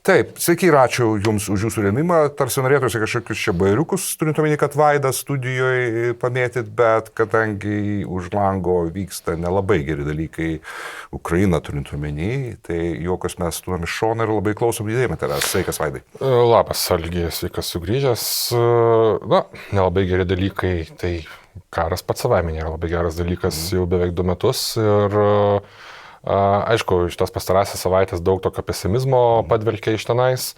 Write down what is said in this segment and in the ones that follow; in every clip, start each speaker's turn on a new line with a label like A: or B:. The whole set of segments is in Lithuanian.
A: Taip, sveiki ir ačiū Jums už Jūsų rėmimą. Tarsi norėtųsi kažkokius čia bairiukus, turint omeny, kad Vaidą studijoje pamėtyt, bet kadangi už lango vyksta nelabai geri dalykai Ukraina turint omeny, tai jokios mes tuom iš šoną ir labai klausom įdėmę tavęs. Sveikas, Vaidai.
B: Labas, Algi, sveikas sugrįžęs. Na, nelabai geri dalykai, tai karas pats savaime nėra labai geras dalykas jau beveik 2 metus ir aišku, šitas pastarąsias savaitės daug tokio pesimizmo padvelkia iš tenais,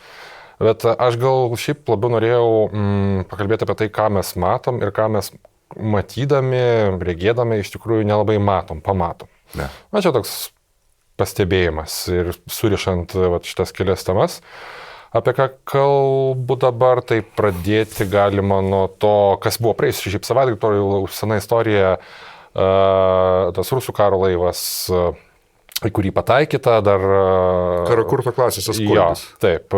B: bet aš gal šiaip labiau norėjau pakalbėti apie tai, ką mes matom ir ką mes matydami, regėdami iš tikrųjų nelabai pamatom.
A: Ne.
B: Na, čia toks pastebėjimas ir surišant šitas kelias temas. Apie ką kalbu dabar, tai pradėti galima nuo to, kas buvo praėjus šiaip savaitę, to jau sena istorija, tas rusų karo laivas, į kurį pataikyta dar...
A: Karakurto klasės Askoldas.
B: Jo, taip,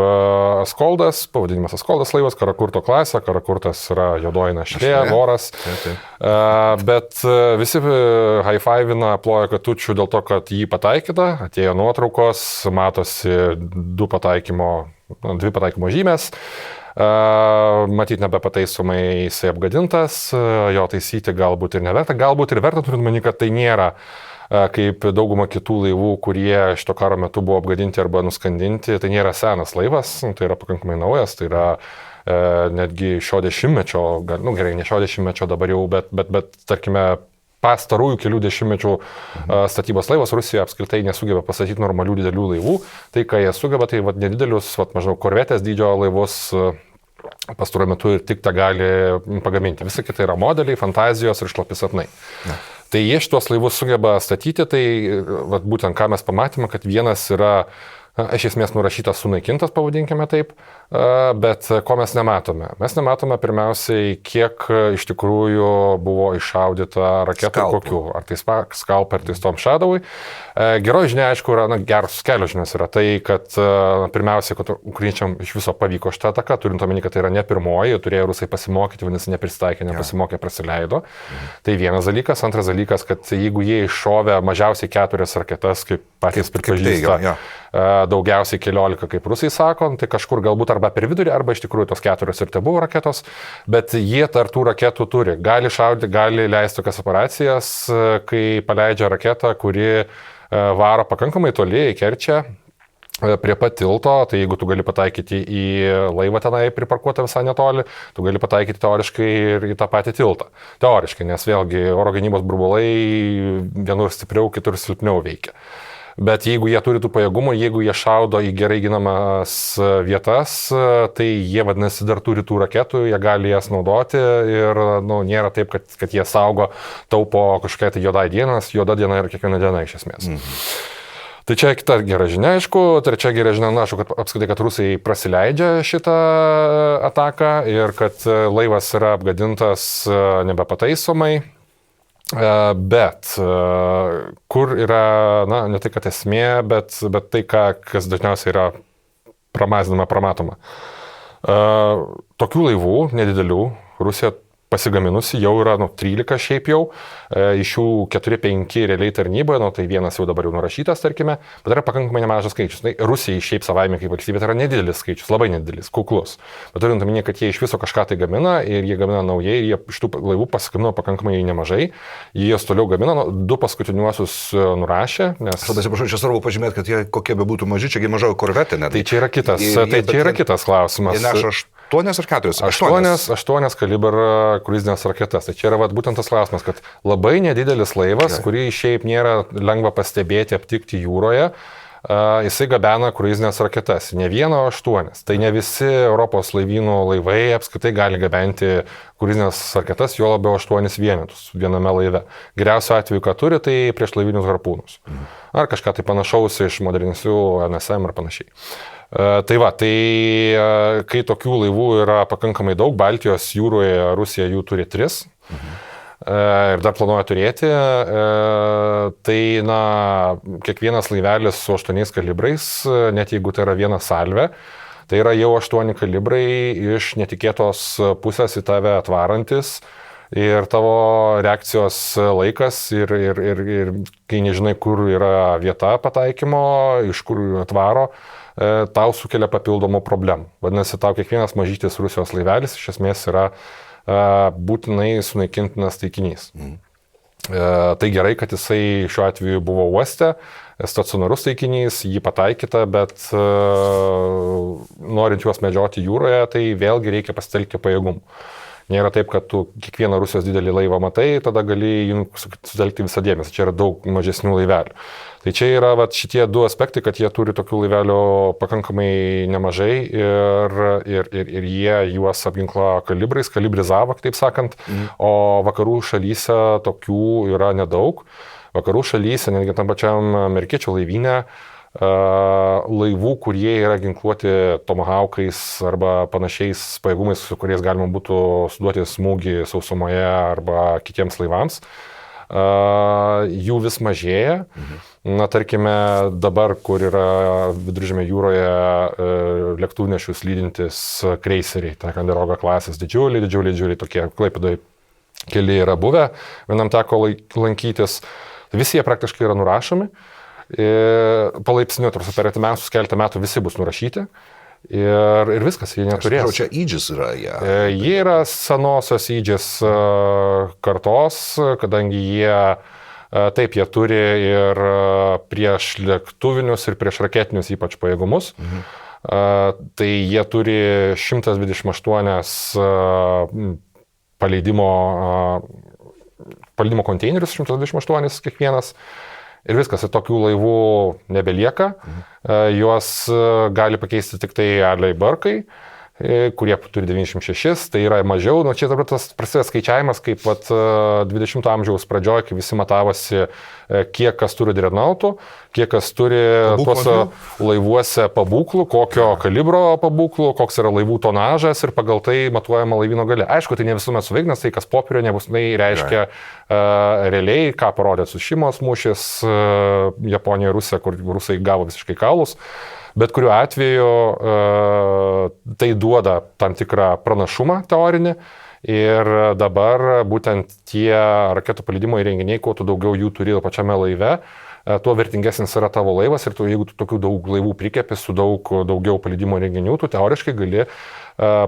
B: Askoldas, pavadinimas Askoldas laivas, Karakurto klasė, Karakurtas yra juodoji našlė, voras. Bet visi high-fivina, ploja katučių dėl to, kad jį pataikyta, atėjo nuotraukos, matosi 2 pataikymo žymės. Matyt, nebepataisomai jisai apgadintas, jo taisyti galbūt ir neverta, galbūt ir verta, turint manį, kad tai nėra kaip dauguma kitų laivų, kurie šito karo metu buvo apgadinti arba nuskandinti, tai nėra senas laivas, tai yra pakankamai naujas, tai yra netgi šio dešimtmečio, gerai, ne šio dešimtmečio dabar jau, bet tarkime, pastarųjų kelių dešimtmečių statybos laivas. Rusija apskritai nesugeba pastatyti normalių didelių laivų, tai ką jie sugeba, tai nedidelius, maždaug korvetės dydžio laivus pastaruoju metu ir tik tą gali pagaminti. Visa kita yra modeliai, fantazijos ir šlapi sapnai. Ne. Tai jie šitos laivus sugeba statyti, tai būtent ką mes pamatėme, kad vienas yra iš esmės nurašytas, sunaikintas, pavadinkime taip, bet ko mes nematome? Mes nematome pirmiausiai, kiek iš tikrųjų buvo iššaudyta raketų kokių, ar tai Skalp, ar tai Storm Shadow'ui. Geroji žinia, aišku, yra, geros kelios žinios yra tai, kad pirmiausiai, kad ukrainiečiam iš viso pavyko šitą ataką, turint omeny, kad tai yra ne pirmoji, turėjo rusai pasimokyti, vadinasi, nepristaikė, nepasimokė, prasileido. Tai vienas dalykas. Antras dalykas, kad jeigu jie iššovė mažiausiai 4 raketas, kaip patys pripažįsta, daugiausiai 14, kaip rusai sako, tai kažkur galbūt arba per vidurį, arba iš tikrųjų tos 4 ir tai buvo raketos, bet jie tarp tų raketų turi. Gali šaudyti, gali leisti tokias operacijas, kai paleidžia raketą, kuri varo pakankamai toli į Kerčę, prie pat tilto, tai jeigu tu gali pataikyti į laivą tenai priparkuotą visai netoli, tu gali pataikyti teoriškai ir į tą patį tiltą. Teoriškai, nes vėlgi oro gynybos burbulai vienur stipriau, kitur silpniau veikia. Bet jeigu jie turi tų pajėgumų, jeigu jie šaudo į gerai ginamas vietas, tai jie vadinasi dar turi tų raketų, jie gali jas naudoti ir nėra taip, kad jie saugo, taupo kažkokią tai juodą dieną, nes juoda diena yra kiekviena diena iš esmės. Tai čia kita gera žinia, aišku. Trečia gera žinia, kad apskritai, kad rusai prasileidžia šitą ataką ir kad laivas yra apgadintas nebepataisomai. Bet kur yra, ne tai, kad esmė, bet tai, kas dažniausiai yra pramatoma. Tokių laivų, nedidelių, Rusija pasigaminusi jau yra 13 šiaip jau, iš jų 4-5 realiai tarnyboje, tai vienas jau dabar jau nurašytas, tarkime, bet yra pakankamai nemažas skaičius. Tai Rusijai šiaip savaime kaip valstybė tai yra nedidelis skaičius, labai nedidelis, kuklus. Bet turint omenyje, kad jie iš viso kažką tai gamina ir jie gamina naujai, ir jie iš tų laivų pasigamino pakankamai nemažai, jie jas toliau gamina, 2 paskutiniuosius nurašė, nes...
A: Aš atsiprašau, čia svarbu pažymėti, kad jie kokie be būtų maži, čiagi mažoji korvetė net.
B: Tai čia yra kitas klausimas.
A: Jie neša 8 ar 4?
B: 8 kaliber kruizinės raketas. Tai čia yra būtent tas klausimas, kad labai nedidelis laivas, kurį šiaip nėra lengva pastebėti, aptikti jūroje, jisai gabena kruizinės raketas. Ne 1, o 8. Tai ne visi Europos laivynų laivai apskritai gali gabenti kruizinės raketas, jo labiau 8 vienetus viename laive. Geriausiu atveju, ką turi, tai prieš laivinius harpūnus. Ar kažką tai panašaus iš modernesnių NSM ar panašiai. Tai kai tokių laivų yra pakankamai daug, Baltijos jūroje Rusija jų turi 3 ir dar planuoja turėti, tai kiekvienas laivelis su 8 kalibrais, net jeigu tai yra viena salvė, tai yra jau 8 kalibrai iš netikėtos pusės į tave atvarantis ir tavo reakcijos laikas ir kai nežinai, kur yra vieta pataikymo, iš kur atvaro, tau sukelia papildomų problemų. Vadinasi, tau kiekvienas mažytis Rusijos laivelis iš esmės yra būtinai sunaikintinas taikinys. Tai gerai, kad jisai šiuo atveju buvo uoste, stacionarus taikinys, jį pataikyta, bet norint juos medžioti jūroje, tai vėlgi reikia pasitelkti pajėgumų. Nėra taip, kad tu kiekvieną Rusijos didelį laivą matai, tada gali sutelkti visą dėmesį. Čia yra daug mažesnių laivelių. Tai čia yra šitie du aspektai, kad jie turi tokių laivelių pakankamai nemažai ir jie juos apginklo kalibrizavo, taip sakant, o vakarų šalyse tokių yra nedaug. Vakarų šalyse, netgi tam pačiam amerikiečių laivyne, laivų, kurie yra ginkluoti tomahawkais arba panašiais pajėgumais, su kuriais galima būtų suduoti smūgį sausumoje arba kitiems laivams, jų vis mažėja. Na, tarkime, dabar, kur yra Viduržemio jūroje lėktuvnešius lydintis kreiseriai, Ticonderoga klasės, didžiuliai tokie, Klaipėdoje keli yra buvę, vienam teko lankytis, visi jie praktiškai yra nurašomi. Palaipsniui, per artimiausius keletą metų visi bus nurašyti ir viskas, jie neturės.
A: Čia Aegis yra,
B: Jie yra senosios Aegis kartos, kadangi jie turi ir prieš lėktuvinius ir prieš raketinius ypač pajėgumus. Tai jie turi 128 paleidimo konteinerius, 128 kiekvienas. Ir viskas, ir tokių laivų nebelieka. Juos gali pakeisti tik tai Adlai Burkai, kurie turi 96, tai yra mažiau. Nu, čia dabar tas prasideda skaičiavimas, kaip 20 amžiaus pradžioje, kai visi matavosi, kiek kas turi dreadnoughtų, kiek kas turi tuose laivuose pabūklų, kokio kalibro pabūklų, koks yra laivų tonažas ir pagal tai matuojama laivyno galia. Aišku, tai ne visuomet suveiks, tai kas popierio nebūtinai reiškia realiai, ką parodė Tsushimos mūšis Japonija ir Rusija, kur rusai gavo visiškai kaulus. Bet kuriuo atveju tai duoda tam tikrą pranašumą teorinį ir dabar būtent tie raketų paleidimo įrenginiai, kuo tu daugiau jų turi pačiame laive, tuo vertingesnis yra tavo laivas ir jeigu tu tokių daug laivų prikepi su daugiau paleidimo įrenginių, tu teoriškai gali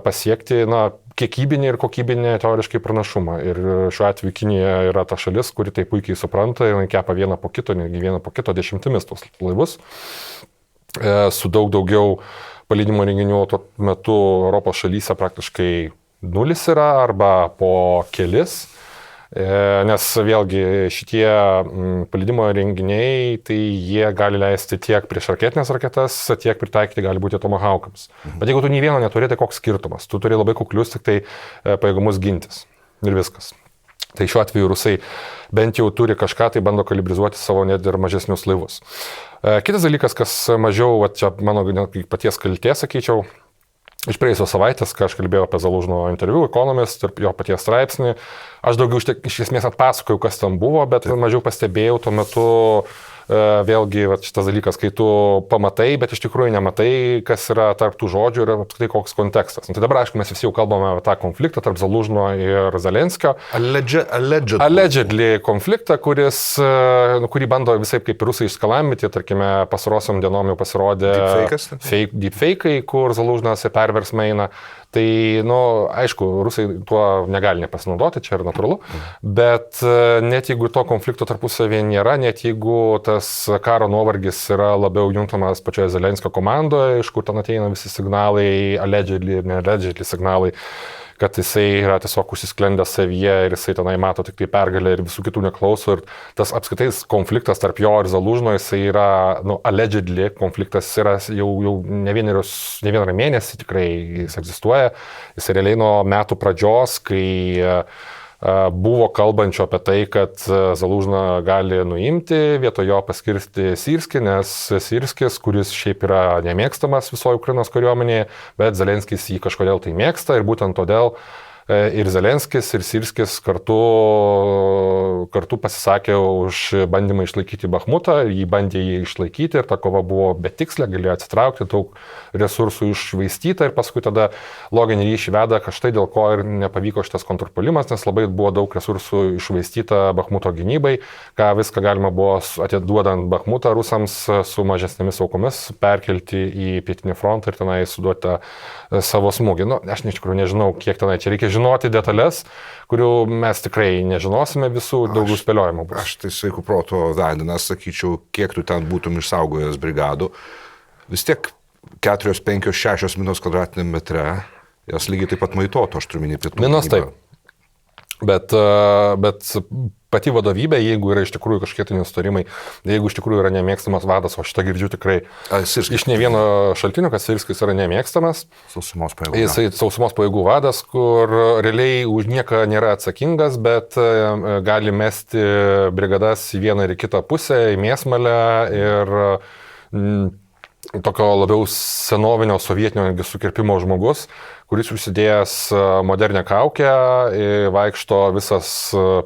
B: pasiekti kiekybinį ir kokybinį teoriškai pranašumą. Ir šiuo atveju Kinija yra ta šalis, kuri tai puikiai supranta ir kepa vieną po kito, netgi vieną po kito dešimtimis tos laivus. Su daugiau paleidimo renginių tuo metu Europos šalyse praktiškai nulis yra arba po kelis, nes vėlgi šitie paleidimo renginiai, tai jie gali leisti tiek prieš raketinės raketas, tiek pritaikyti gali būti tomahawkams. Bet jeigu tu nei vieno neturi, tai koks skirtumas? Tu turi labai kuklius tik tai pajėgumus gintis ir viskas. Tai šiuo atveju rusai bent jau turi kažką, tai bando kalibrizuoti savo net ir mažesnius laivus. Kitas dalykas, kas mažiau, čia mano paties kaltė, sakyčiau, iš praėjusios savaitės, kai aš kalbėjau apie Zalužno interviu, Economist ir jo paties straipsnį, aš daugiau iš esmės atpasakojau, kas ten buvo, bet mažiau pastebėjau tuo metu vėlgi šitas dalykas, kai tu pamatai, bet iš tikrųjų nematai, kas yra tarp tų žodžių ir apskritai koks kontekstas. Tai dabar, aišku, mes visi jau kalbame apie tą konfliktą tarp Zalužno ir Zelenskio. Allegedly konfliktą, kurį bando visai kaip rusai išskalambyti, tarkime, pasarosiom dienom jau pasirodė deepfake'ai, kur Zalužnas perversmą eina. Tai, aišku, rusai tuo negali nepasinaudoti, čia yra natūralu, bet net jeigu to konflikto tarpusavėje nėra, net jeigu tas karo nuovargis yra labiau juntamas pačioje Zelenskio komandoje, iš kur ten ateina visi signalai, allegedly ir ne-allegedly signalai, kad jisai yra tiesiog užsisklendęs savyje ir jisai tenai mato tik tai pergalę ir visų kitų neklauso. Ir tas apskritai konfliktas tarp jo ir Zalužno, jisai yra, allegedly konfliktas yra jau ne vieną mėnesį tikrai jis egzistuoja. Jisai realiai nuo metų pradžios, kai buvo kalbančio apie tai, kad Zalužną gali nuimti, vietoj jo paskirsti Syrskį, nes Syrskis, kuris šiaip yra nemėgstamas visoje Ukrainos kariuomenėje, bet Zelenskis jį kažkodėl tai mėgsta ir būtent todėl ir Zelenskis, ir Sirskis kartu pasisakė už bandymą išlaikyti Bakhmutą, jį bandė jį išlaikyti ir ta kova buvo betikslė, galėjo atsitraukti, daug resursų iššvaistyta ir paskui tada loginį ryšį veda, kad štai dėl ko ir nepavyko šitas kontrpuolimas, nes labai buvo daug resursų iššvaistyta Bakhmuto gynybai, ką viską galima buvo atiduodant Bakhmutą rusams su mažesnėmis aukomis perkelti į pietinį frontą ir tenai suduoti savo smūgį. Nu, aš iš tikrųjų nežinau, kiek tenai čia reikia žinoti detalės, kurių mes tikrai nežinosime visų, daugiau spėliojimų bus.
A: Aš tai sveiku proto vedinas, sakyčiau, kiek tu ten būtum išsaugojęs brigadų, vis tiek 4, 5, 6 minus kvadratiniam metre, jas lygiai taip pat maitoto, aš turiu minį pietų.
B: Minus taip. Bet pati vadovybė, jeigu yra iš tikrųjų kažkokie tai nesutarimai, jeigu iš tikrųjų yra nemėgstamas vadas, o šitą girdžiu tikrai iš ne vieno šaltinio, kad Sirskis yra nemėgstamas.
A: Sausumos pajėgų.
B: Jisai sausumos pajėgų vadas, kur realiai už nieką nėra atsakingas, bet gali mesti brigadas į vieną ir į kitą pusę, į mėsmalę ir tokio labiau senovinio sovietinio sukirpimo žmogus, kuris užsidėjęs modernę kaukę, vaikšto visas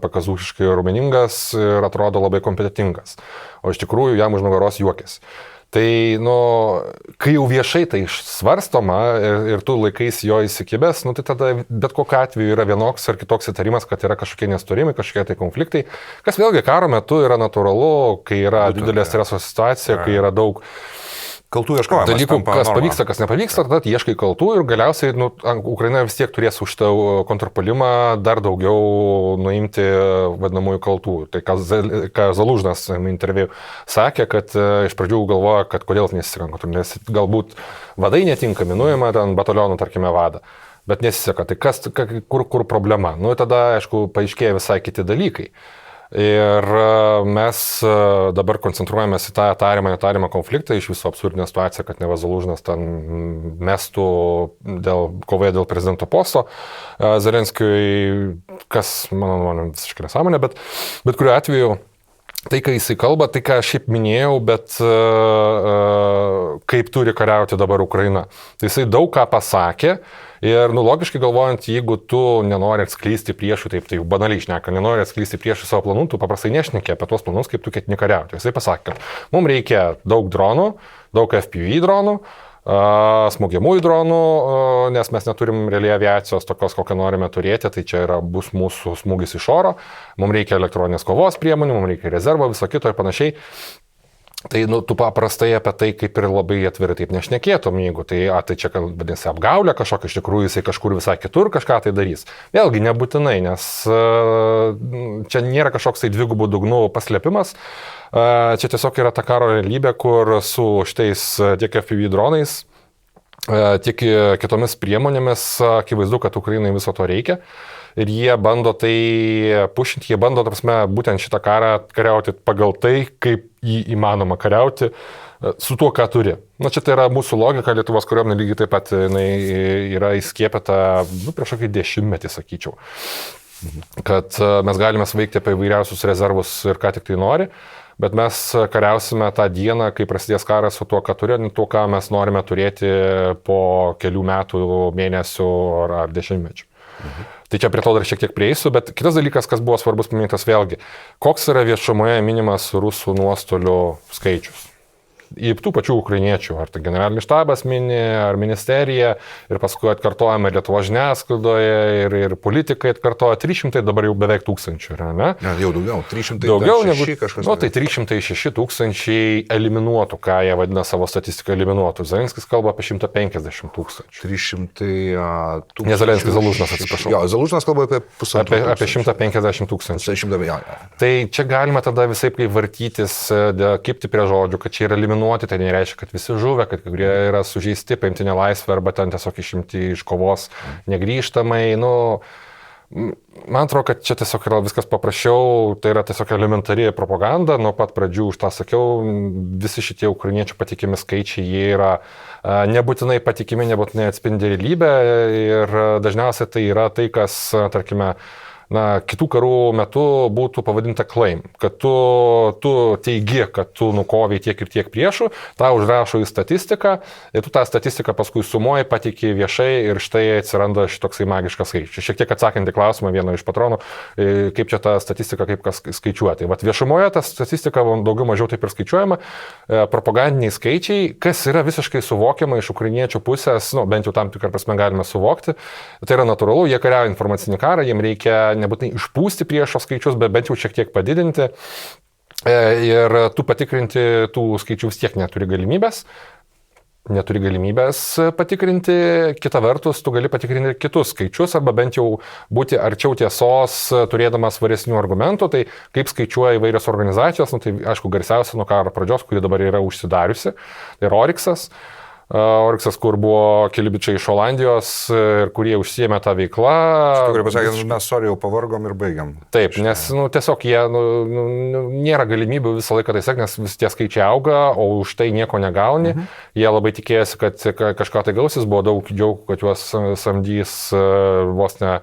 B: pakazūšiškai raumeningas ir atrodo labai kompetentingas. O iš tikrųjų jam už nugaros juokės. Tai, kai jau viešai tai svarstoma ir tu laikais jo įsikibęs, tai tada bet kokiu atveju yra vienoks ar kitoks įtarimas, kad yra kažkokie nesutarimai, kažkokie tai konfliktai, kas vėlgi karo metu yra natūralu, kai yra didelė streso situacija, kai yra daug
A: kaltų ieškojimas.
B: Dalykų, kas pavyksta, kas nepavyksta, tada ieškai kaltų ir galiausiai Ukraina vis tiek turės už šitą kontrpuolimą dar daugiau nuimti vadinamųjų kaltų. Tai ką Zalužnas interviu sakė, kad iš pradžių galvoja, kad kodėl nesiseka, nes galbūt vadai netinkami, nuima ten batalionų, tarkime, vadą. Bet nesiseka, tai kur problema? Tada, aišku, paaiškėja visai kiti dalykai. Ir mes dabar koncentruojamės į tą tariamą konfliktą, iš viso absurdinę situaciją, kad neva Zalužnas ten mestų kovoje dėl prezidento posto Zelenskiui, kas, mano nuomonė, visiškai nesąmonė, bet kuriuo atveju tai, ką jisai kalba, tai, ką aš šiaip minėjau, bet kaip turi kariauti dabar Ukraina. Tai jisai daug ką pasakė. Ir, logiškai galvojant, jeigu tu nenori atskleisti priešų, taip banaliai šneka, nenori atskleisti priešų savo planų, tu paprastai nešneki apie tuos planus, kaip tu ketini kariauti. Jisai pasakė, kad mums reikia daug dronų, daug FPV dronų, smogiamųjų dronų, nes mes neturim realiai aviacijos tokios, kokią norime turėti, tai čia bus mūsų smūgis iš oro, mums reikia elektroninės kovos priemonių, mums reikia rezervo, viso kito ir panašiai. Tai tu paprastai apie tai kaip ir labai atvirai taip nešnekėtum, jeigu tai čia vadinasi apgaulė kažkokia, iš tikrųjų jisai kažkur visai kitur kažką tai darys. Vėlgi nebūtinai, nes čia nėra kažkoks tai dvigubų dugnų paslėpimas, čia tiesiog yra ta karo realybė, kur su šitais tiek FPV dronais, tiek kitomis priemonėmis akivaizdu, kad Ukrainai viso to reikia. Ir jie bando tai pušinti, jie bando, būtent šitą karą kariauti pagal tai, kaip jį įmanoma kariauti su tuo, ką turi. Čia tai yra mūsų logika, Lietuvos kariuomenė lygiai taip pat yra įskiepėta prieš kokį 10-metį, sakyčiau. Kad mes galime sveikti apie įvairiausius rezervus ir ką tik tai nori, bet mes kariausime tą dieną, kai prasidės karas su tuo, ką turime, tuo, ką mes norime turėti po kelių metų, mėnesių ar 10-mečių. Tai čia prie to dar šiek tiek prieisiu, bet kitas dalykas, kas buvo svarbus paminėtas vėlgi, koks yra viešumoje minimas rusų nuostolių skaičius. Į tų pačių ukrainiečių, ar tai generalinis štabas mini, ar ministerija, ir paskui atkartojame Lietuvos žiniasklaidoje ir politikai atkartoja 300, dabar jau beveik 1000, ne?
A: Ne, jau daugiau, 300
B: daugiau negu
A: kažkas.
B: Tai 306 000 eliminuotų, ką jie vadina savo statistiką eliminuotų. Zelenskis kalba apie 150 000.
A: 300 000.
B: Ne Zelenskis, Zalužnas, atsiprašau.
A: Jo, Zalužnas kalba apie pusantro.
B: Apie 150 000.
A: Ja.
B: Tai čia galima tada visai kaip vartytis, kipti prie žodžių, kad čia yra eliminuoti, tai nereiškia, kad visi žuvę, kad kai kurie yra sužeisti, paimti nelaisvę arba ten tiesiog išimti iš kovos negrįžtamai. Man atrodo, kad čia tiesiog yra viskas paprasčiau, tai yra tiesiog elementari propaganda, nuo pat pradžių už tą sakiau, visi šitie ukrainiečių patikimi skaičiai, jie yra nebūtinai patikimi, nebūtinai atspindi realybę ir dažniausiai tai yra tai, kas, tarkime, kitų karų metu būtų pavadinta claim, kad tu teigi, kad tu nukoviai tiek ir tiek priešų, tą užrašo į statistiką ir tu tą statistiką paskui sumuoji, pateiki viešai ir štai atsiranda šitoksai magiškas skaičius. Šiek tiek atsakant į klausimą vieno iš patronų, kaip čia ta statistika, kaip kas skaičiuoti. Vat viešumoje ta statistika daugiau mažiau taip ir skaičiuojama, propagandiniai skaičiai, kas yra visiškai suvokiama iš ukrainiečių pusės, bent jau tam tikrą prasme galime suvokti. Tai yra natūralu, jie kariauja informacinį karą, jiems reikia nebūtinai išpūsti priešo skaičius, bet bent jau šiek tiek padidinti. Ir tu patikrinti tų skaičių vis tiek neturi galimybės patikrinti, kita vertus, tu gali patikrinti kitus skaičius arba bent jau būti arčiau tiesos, turėdamas svaresnių argumentų, tai kaip skaičiuoja įvairios organizacijos, tai aišku garsiausia nuo karo pradžios, kuri dabar yra užsidariusi, tai yra Oryxas, kur buvo keli bičiai iš Olandijos ir kurie užsiėmė tą veiklą.
A: Aš pasakė, mes jau pavargom ir baigiam.
B: Taip, nes tiesiog jie nėra galimybių visą laiką tai sekti, nes vis tie skaičiai auga, o už tai nieko negauni. Jie labai tikėjosi, kad kažką tai gausis, buvo daug džiaugų, kad juos samdys vos ne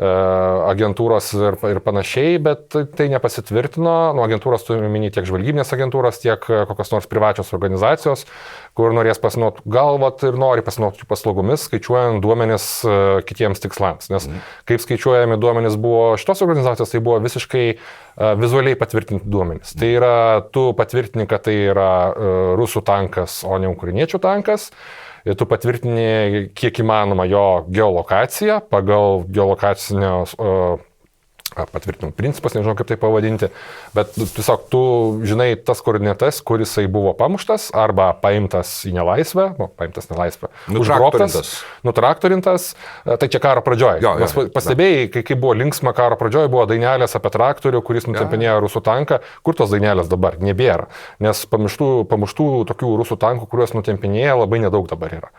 B: agentūros ir panašiai, bet tai nepasitvirtino. Agentūros turime minėti tiek žvalgybinės agentūros, tiek kokios nors privačios organizacijos, kur norės pasinaudoti, galvat ir nori pasinaudoti paslaugomis, skaičiuojant duomenis kitiems tikslams. Nes kaip skaičiuojami duomenis buvo šitos organizacijos, tai buvo visiškai vizualiai patvirtinti duomenis. Tai yra, tu patvirtini, kad tai yra rusų tankas, o ne ukrainiečių tankas. Ir tu patvirtini kiek įmanoma jo geolokaciją pagal geolokacinio patvirtinimo principas, nežinau kaip tai pavadinti, bet tiesiog tu žinai tas koordinates, kur jisai buvo pamuštas arba paimtas į nelaisvę, užgrobtas, nutraktorintas, tai čia karo pradžioje. Mes pastebėjai, kai buvo linksma karo pradžioje, buvo dainelės apie traktorių, kuris nutempinėjo rusų tanką, kur tos dainelės dabar nebėra, nes pamuštų tokių rusų tankų, kuriuos nutempinėja, labai nedaug dabar yra.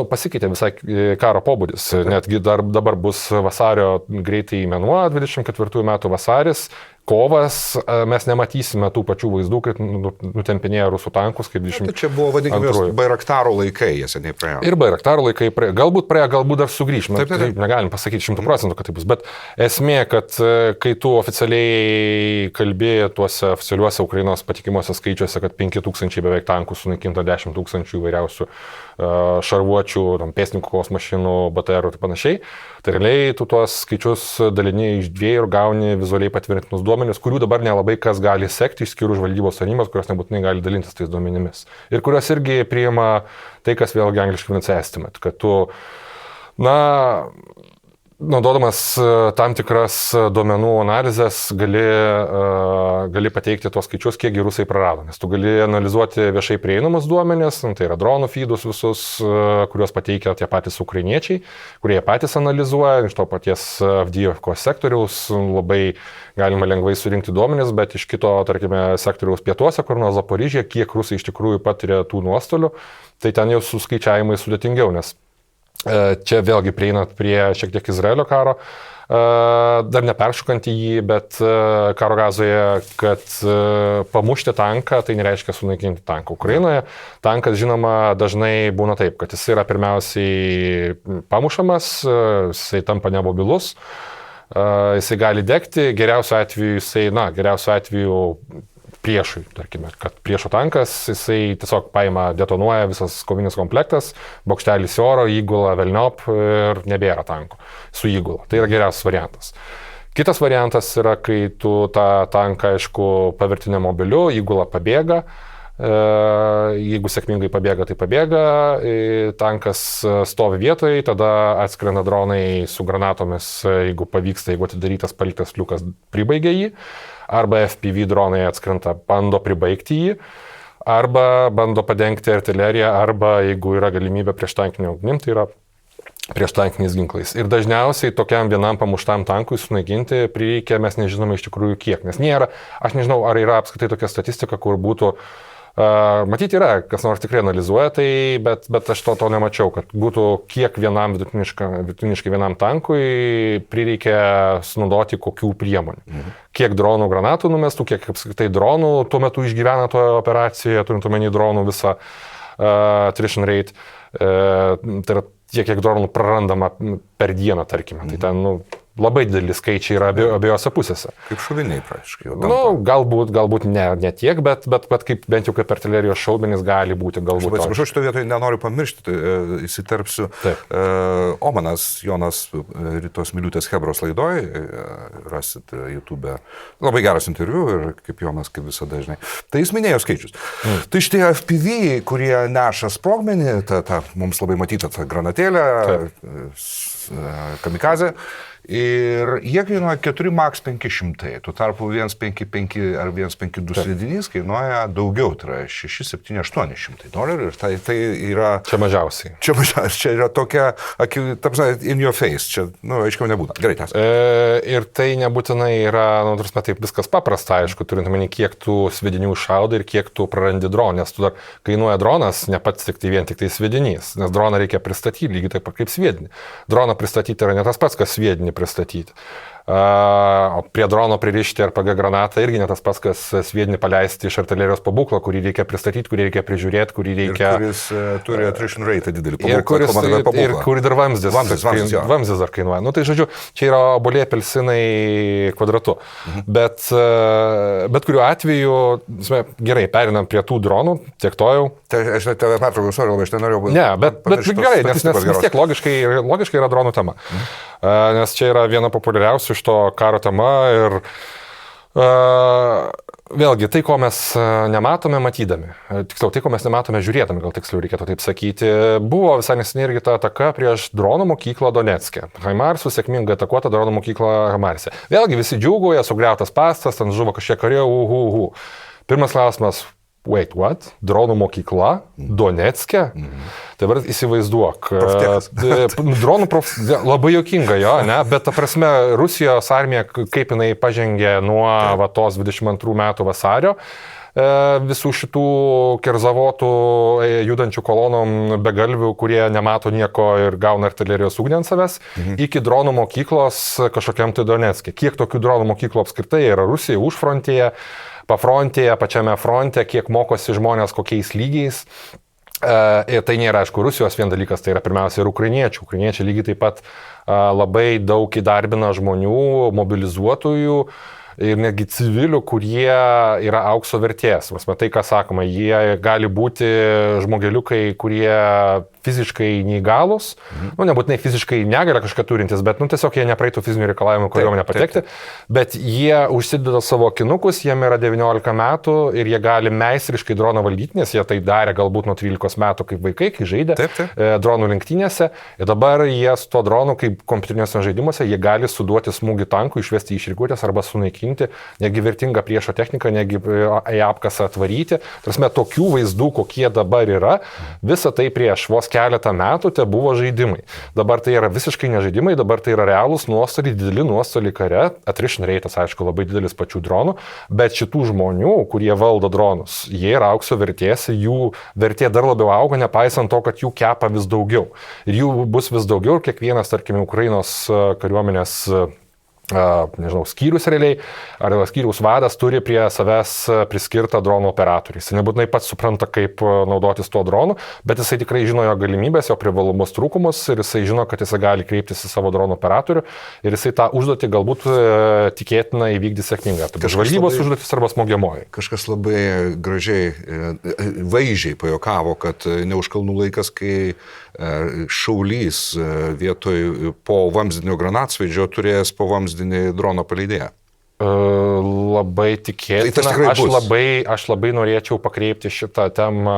B: Pasikeitė visai karo pobūdis, netgi dabar bus vasario greitai mėnuo, 24 metų vasaris, kovas, mes nematysime tų pačių vaizdų, kaip nutempinėja rusų tankus, kaip 22.
A: Tai čia buvo, vadinkime, Bairaktarų laikai, jie seniai praėjo.
B: Ir Bairaktarų laikai praėjo. Galbūt praėjo, galbūt dar sugrįžime. Taip. Negalim pasakyti 100%, kad tai bus. Bet esmė, kad kai tu oficialiai kalbėjai tuose oficialiuose Ukrainos patikimuose skaičiuose, kad 5000 beveik tankų sunaikinta, 10 000 įvairiausių šarvuočių, pėstininkų kovos mašinų, BTR ir panašiai, tai realiai tu tuos skaičius dalini iš dviejų ir gauni vizualiai patvirtinus duomenis, kurių dabar nelabai kas gali sekti, išskyrus žvalgybos tarnybos, kurios nebūtinai gali dalintis tais duomenimis. Ir kurios irgi priima tai, kas vėlgi angliškai vadinasi estimate, kad tu, naudodamas tam tikras duomenų analizės, gali pateikti tuos skaičius, kiekgi rusai prarado. Nes tu gali analizuoti viešai prieinamus duomenis, tai yra dronų feedus visus, kuriuos pateikia tie patys ukrainiečiai, kurie patys analizuoja, iš to paties Avdijevkos sektoriaus labai galima lengvai surinkti duomenis, bet iš kito, tarkime, sektoriaus pietuose, kur nuo Zaporižė, kiek rusai iš tikrųjų patiria tų nuostolių, tai ten jau su skaičiavimai sudėtingiau, nes čia vėlgi prieinat prie šiek tiek Izraelio karo, dar neperšukant į jį, bet karo gazoje, kad pamušti tanką, tai nereiškia sunaikinti tanką. Ukrainoje tankas, žinoma, dažnai būna taip, kad jis yra pirmiausiai pamušamas, jisai tampa nemobilus, jisai gali degti, geriausiu atveju priešui, tarkime, kad priešo tankas, jisai tiesiog paima, detonuoja visas kovinis komplektas, bokštelis į oro, įgula, velniop ir nebėra tankų su įgula. Tai yra geriausias variantas. Kitas variantas yra, kai tu tą tanką, aišku, paverti nemobiliu, įgula pabėga. Jeigu sėkmingai pabėga, tai pabėga, tankas stovi vietoje, tada atskrenda dronai su granatomis, jeigu pavyksta, jeigu atidarytas paliktas liukas, pribaigia jį, arba FPV dronai atskrenta, bando pribaigti jį, arba bando padengti artileriją, arba jeigu yra galimybė prieš tankinio ugnim, tai yra prieš tankiniais ginklais. Ir dažniausiai tokiam vienam pamuštam tankui sunaikinti prireikia, mes nežinome iš tikrųjų kiek, nes nėra, aš nežinau, ar yra apskritai tokia statistika, kur būtų matyti yra, kas nors tikrai analizuoja tai, bet aš to nemačiau, kad būtų kiek vienam vidutiniškai vienam tankui prireikia sunaudoti kokių priemonių. Kiek dronų granatų numestų, kiek apskritai dronų tuo metu išgyvena toje operacijoje, turint omeny dronų visą attrition rate, tai yra tiek, kiek dronų prarandama per dieną, tarkime. Tai ten, labai dideli skaičiai yra abiejose pusėse.
A: Kaip šoviniai praktiškai.
B: Galbūt ne tiek, bet kaip, bent jau kaip artilerijos šaudmenys gali būti.
A: Aš šitoje vietoje nenoriu pamiršti, įsiterpsiu. Omanas Jonas Ritos Miliūtės Hebros laidoj, rasit YouTube. Labai geras interviu ir kaip Jonas, kaip visada žinai. Tai jis minėjo skaičius. Tai šitie FPV, kurie neša sprogmenį, ta mums labai matyta ta granatėlė, kamikazė. Ir jie kainuoja 4 Max 500, tuo tarpu 155 ar 152 sviedinys kainuoja daugiau, tai yra 6, 7, 800 $. Ir tai yra...
B: Čia mažiausiai.
A: Čia yra tokia, in your face, čia, aiškiau nebūna. Gerai, tęs.
B: Ir tai nebūtinai yra, taip viskas paprasta, aišku, turint omeny, kiek tų sviedinių šaudai ir kiek tu prarandi droną, nes tu dar kainuoja dronas, ne pats vien tik tai sviedinys, nes droną reikia pristatyti lygiai taip pat kaip sviedinį. Droną pristatyti yra ne tas pats, kas sviedinį pristatyti. O prie drono pririšti RPG granatą irgi ne tas pats, kas sviedinį paleisti iš artilerijos pabūklo, kurį reikia pristatyti, kurį reikia prižiūrėti, kurį reikia...
A: Ir kuris turi attrition rate didelį pabūklą.
B: Ir kurį dar vamzdis dar kainuoja. Tai žodžiu, čia yra obuoliai apelsinai kvadratu. Bet kuriuo atveju, gerai, perinam prie tų dronų, tiek to jau.
A: Tai aš tave pertraukiau, sorry, labai aš nenorėjau...
B: Ne, bet gerai, nes tiek logiškai yra dronų tema. Nes čia yra viena populiariausių iš to karo tema ir vėlgi tai, ko mes nematome matydami, tiksliau tai, ko mes nematome žiūrėdami, gal tiksliau reikėtų taip sakyti, buvo visai neseniai irgi ta ataka prieš dronų mokyklą Donecke. Haimarsų sėkmingai atakuota dronų mokykla Haimarse. Vėlgi visi džiūgauja, sugriautas pastas, ten žuvo kažkiek karių, Pirmas klausimas. Wait, what? Dronų mokykla? Donecke? Tai dabar įsivaizduok. Dronų labai juokinga, jo, ne? Bet ta prasme, Rusijos armija, kaip jinai pažengė nuo tos 22 metų vasario, visų šitų kerzavotų judančių kolonom begalvių, kurie nemato nieko ir gauna artilerijos ugnį ant savęs, iki dronų mokyklos kažkokiam tai Donecke. Kiek tokių dronų mokyklų apskritai yra Rusija užfrontėje, pafrontėje, pačiame fronte, kiek mokosi žmonės kokiais lygiais. Ir tai nėra, aišku, Rusijos vien dalykas, tai yra pirmiausia ir ukrainiečių. Ukrainiečiai lygiai taip pat labai daug įdarbina žmonių, mobilizuotojų ir netgi civilių, kurie yra aukso vertės. Tai, ką sakoma, jie gali būti žmogeliukai, kurie fiziškai neįgalus, nebūtinai fiziškai negalę kažką turintis, bet tiesiog jie nepraeitų fizinių reikalavimų kariuomenę patekti, bet jie užsideda savo akinukus, jiem yra 19 metų ir jie gali meistriškai droną valdyti, nes jie tai darė galbūt nuo 13 metų kaip vaikai, kai žaidė dronų lenktynėse ir dabar jie su to dronu, kaip kompiuteriniuose žaidimuose, jie gali suduoti smūgį tankui, išvesti iš rikiuotės arba sunaikinti negi vertingą priešo techniką, negi į apkasą atvaryti. Tarsi tokių vaizdų, kokie dabar yra, visa tai prieš vos keletą metų te buvo žaidimai. Dabar tai yra visiškai nežaidimai, dabar tai yra realūs nuostoliai, dideli nuostoliai kare, attrition rate'as, aišku, labai didelis pačių dronų, bet šitų žmonių, kurie valdo dronus, jie yra aukso vertės, jų vertė dar labiau auga, nepaisant to, kad jų kepa vis daugiau. Ir jų bus vis daugiau ir kiekvienas, tarkime, Ukrainos kariuomenės skyrius realiai, ar skyriaus vadas turi prie savęs priskirtą dronų operatorių. Jis nebūtinai pats supranta, kaip naudotis tuo dronu, bet jisai tikrai žino jo galimybės, jo privalumus, trūkumus ir jisai žino, kad jisai gali kreiptis į savo dronų operatorių ir jisai tą užduotį galbūt tikėtina įvykdys sėkmingai. Žvalgybos užduotis arba smogiamoji.
A: Kažkas labai gražiai, vaizdžiai pajokavo, kad ne už kalnų laikas, kai šaulys vietoj po vamzdinio granatsvaidžio turėjęs po vamzdinį drono paleidėją.
B: Labai tikėtina. Aš labai norėčiau pakreipti šitą temą,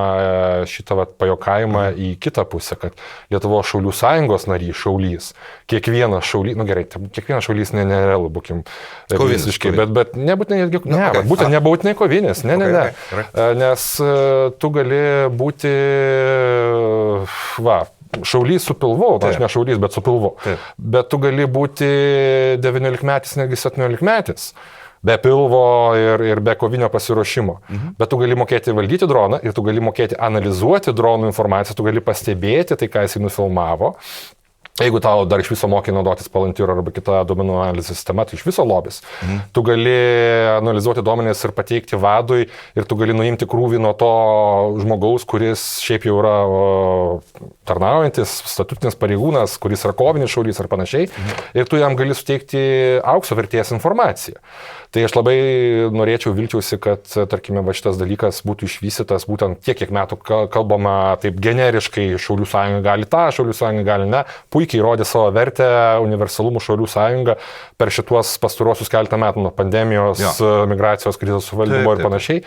B: šitą pajokavimą į kitą pusę, kad Lietuvos šaulių sąjungos narys šaulys, kiekvienas šaulys, gerai, kiekvienas šaulys nerealu, būkim visiškai, bet nebūtinai, būtent nebūtinai kovinis, ne. Nes tu gali būti, šaulys su pilvu, aš ne šaulys, bet su pilvu. Bet tu gali būti 19-metis, negi 17-metis. Be pilvo ir be kovinio pasiruošimo. Bet tu gali mokėti valdyti droną ir tu gali mokėti analizuoti dronų informaciją, tu gali pastebėti tai, ką jisai nufilmavo. Jeigu tau dar iš viso mokai naudotis Palantir arba kita duomenų analizės sistema, tai iš viso lobis. Tu gali analizuoti duomenis ir pateikti vadui ir tu gali nuimti krūvį nuo to žmogaus, kuris šiaip jau yra tarnaujantis, statutinis pareigūnas, kuris yra kovinis šaulys ar panašiai. Ir tu jam gali suteikti aukso vertės informaciją. Tai aš labai norėčiau, vilčiausi, kad, tarkime, šitas dalykas būtų išvystytas būtent tiek, kiek metų kalbama taip generiškai, Šaulių sąjunga gali tą, Šaulių sąjunga gali ne. Puikiai įrodė savo vertę, universalumų Šaulių sąjunga per šituos pastaruosius keletą metų nuo pandemijos, migracijos krizės suvaldymo ir panašiai.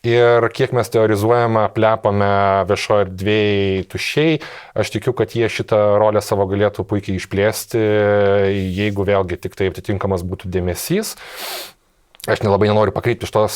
B: Ir kiek mes teorizuojame, plepame viešoje erdvėje tuščiai, aš tikiu, kad jie šitą rolę savo galėtų puikiai išplėsti, jeigu vėlgi tik taip atitinkamas būtų dėmesys. Aš nelabai nenoriu pakreipti iš tos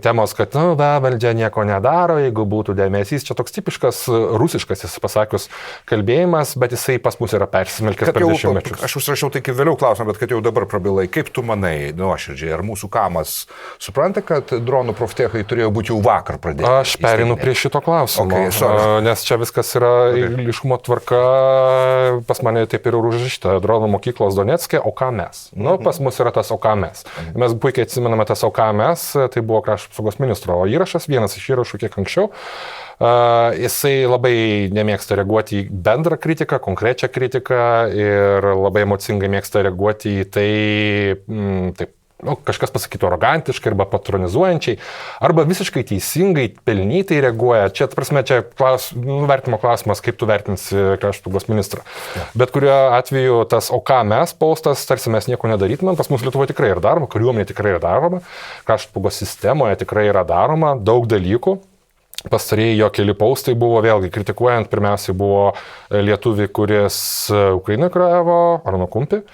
B: temos, kad valdžia nieko nedaro, jeigu būtų dėmesys. Čia toks tipiškas rusiškas, jis pasakius, kalbėjimas, bet jisai pas mus yra persimelkęs per 10 metų.
A: Aš užsirašiau tai kaip vėliau klausimą, bet kad jau dabar prabilai, kaip tu manai, nuoširdžiai, ar mūsų kamas supranta, kad dronų proftechai turėjo būti jau vakar pradėti?
B: Aš perinu prie šito klausimo, nes čia viskas yra eiliškumo tvarka, pas mane taip ir užrašyta, dronų mokyklos Donecke, o ką mes? Pas mus yra tas, o ką mes. Mes puikiai atsimename tas OKMS, tai buvo krašto apsaugos ministro įrašas, vienas iš įrašų kiek anksčiau. Jisai labai nemėgsta reaguoti į bendrą kritiką, konkrečią kritiką ir labai emocingai mėgsta reaguoti į tai, taip, kažkas pasakytų arogantiškai arba patronizuojančiai, arba visiškai teisingai, pelnytai reaguoja. Čia, prasme, čia vertimo klausimas, kaip tu vertinsi krašto apsaugos ministrą. Bet kuriuo atveju tas, o ką mes postas, tarsi mes nieko nedarytumėm, pas mus Lietuvoje tikrai yra daroma, kariuomenė tikrai yra daroma, krašto apsaugos sistemoje tikrai yra daroma, daug dalykų. Pastarėjai jo keli postai buvo, vėlgi kritikuojant, pirmiausiai buvo lietuvį, kuris Ukrainoje kariavo, Arno Kumpi.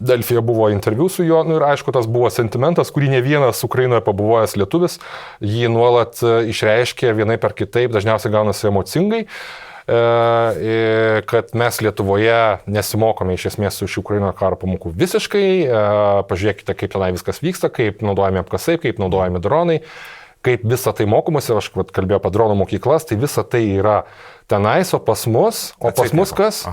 B: Delfyje buvo interviu su juo, ir aišku, tas buvo sentimentas, kurį ne vienas Ukrainoje pabuvojęs lietuvis, jį nuolat išreiškė vienai per kitaip, dažniausiai gaunasi emocingai, kad mes Lietuvoje nesimokome iš esmės iš Ukrainoje karo pamokų visiškai, pažiūrėkite, kaip tenai viskas vyksta, kaip naudojami apkasai, kaip naudojami dronai, kaip visą tai mokomas, ir aš kalbėjau apie dronų mokyklas, tai visa tai yra tenais, o pas mus kas?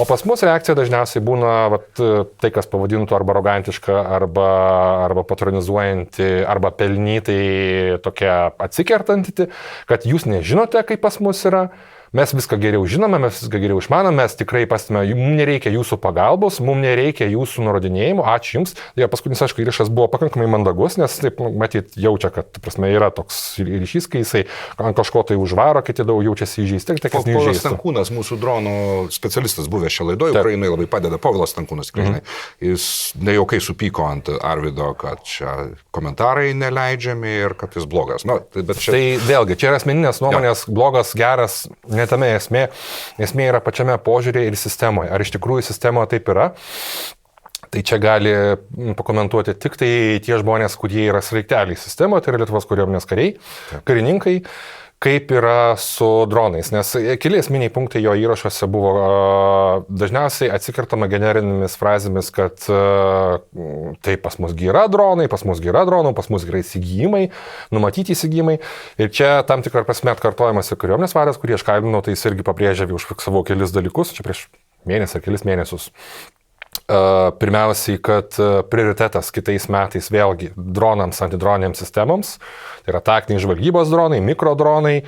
B: O pas mus reakcija dažniausiai būna tai, kas pavadintų arba arogantiška, arba patronizuojanti, arba pelnytai tokia atsikertanti, kad jūs nežinote, kaip pas mus yra. Mes viską geriau žinome, mes viską geriau išmanome, mes tikrai pastime, mums nereikia jūsų pagalbos, mums nereikia jūsų nurodinėjimų, ačiū jums. Ja, paskutinis, aišku, įrašas buvo pakankamai mandagus, nes taip, matyt, jaučia, kad, prasme, yra toks ryšys, kai jisai ant kažko tai užvaro, kiti daug jaučiasi įžeisti.
A: Povilas Stankūnas, mūsų dronų specialistas buvęs šią laidoje, Ukrainai labai padeda. Povilas Stankūnas, tikrai žinai. Jis nejaukai supyko ant Arvydo, kad čia komentarai neleidžiami ir kad jis blogas.
B: Tai vėlgi, čia yra asmeninės nuomonės, blogas, geras. Netame esmė yra pačiame požiūrėje ir sistemoje. Ar iš tikrųjų sistemoje taip yra? Tai čia gali pakomentuoti tik tai tie žmonės, kurie yra sraigteliai sistemoje, tai yra Lietuvos kariuomenės kariai, karininkai, kaip yra su dronais. Nes keli esminiai punktai jo įrašuose buvo dažniausiai atsikartama generinėmis frazėmis, kad tai pas mus yra dronai, pas mus yra dronų, pas mus yra įsigijimai, numatyti įsigijimai. Ir čia tam tikrą prasme atkartojamas ir kariuomenės vadas, kurį aš kalbinau, tai jis irgi pabrėžė, užfiksavo kelis dalykus, čia prieš mėnesį ar kelis mėnesius. Pirmiausiai, kad prioritetas kitais metais vėlgi dronams, antidroninėms sistemoms, tai yra taktiniai žvalgybos dronai, mikrodronai,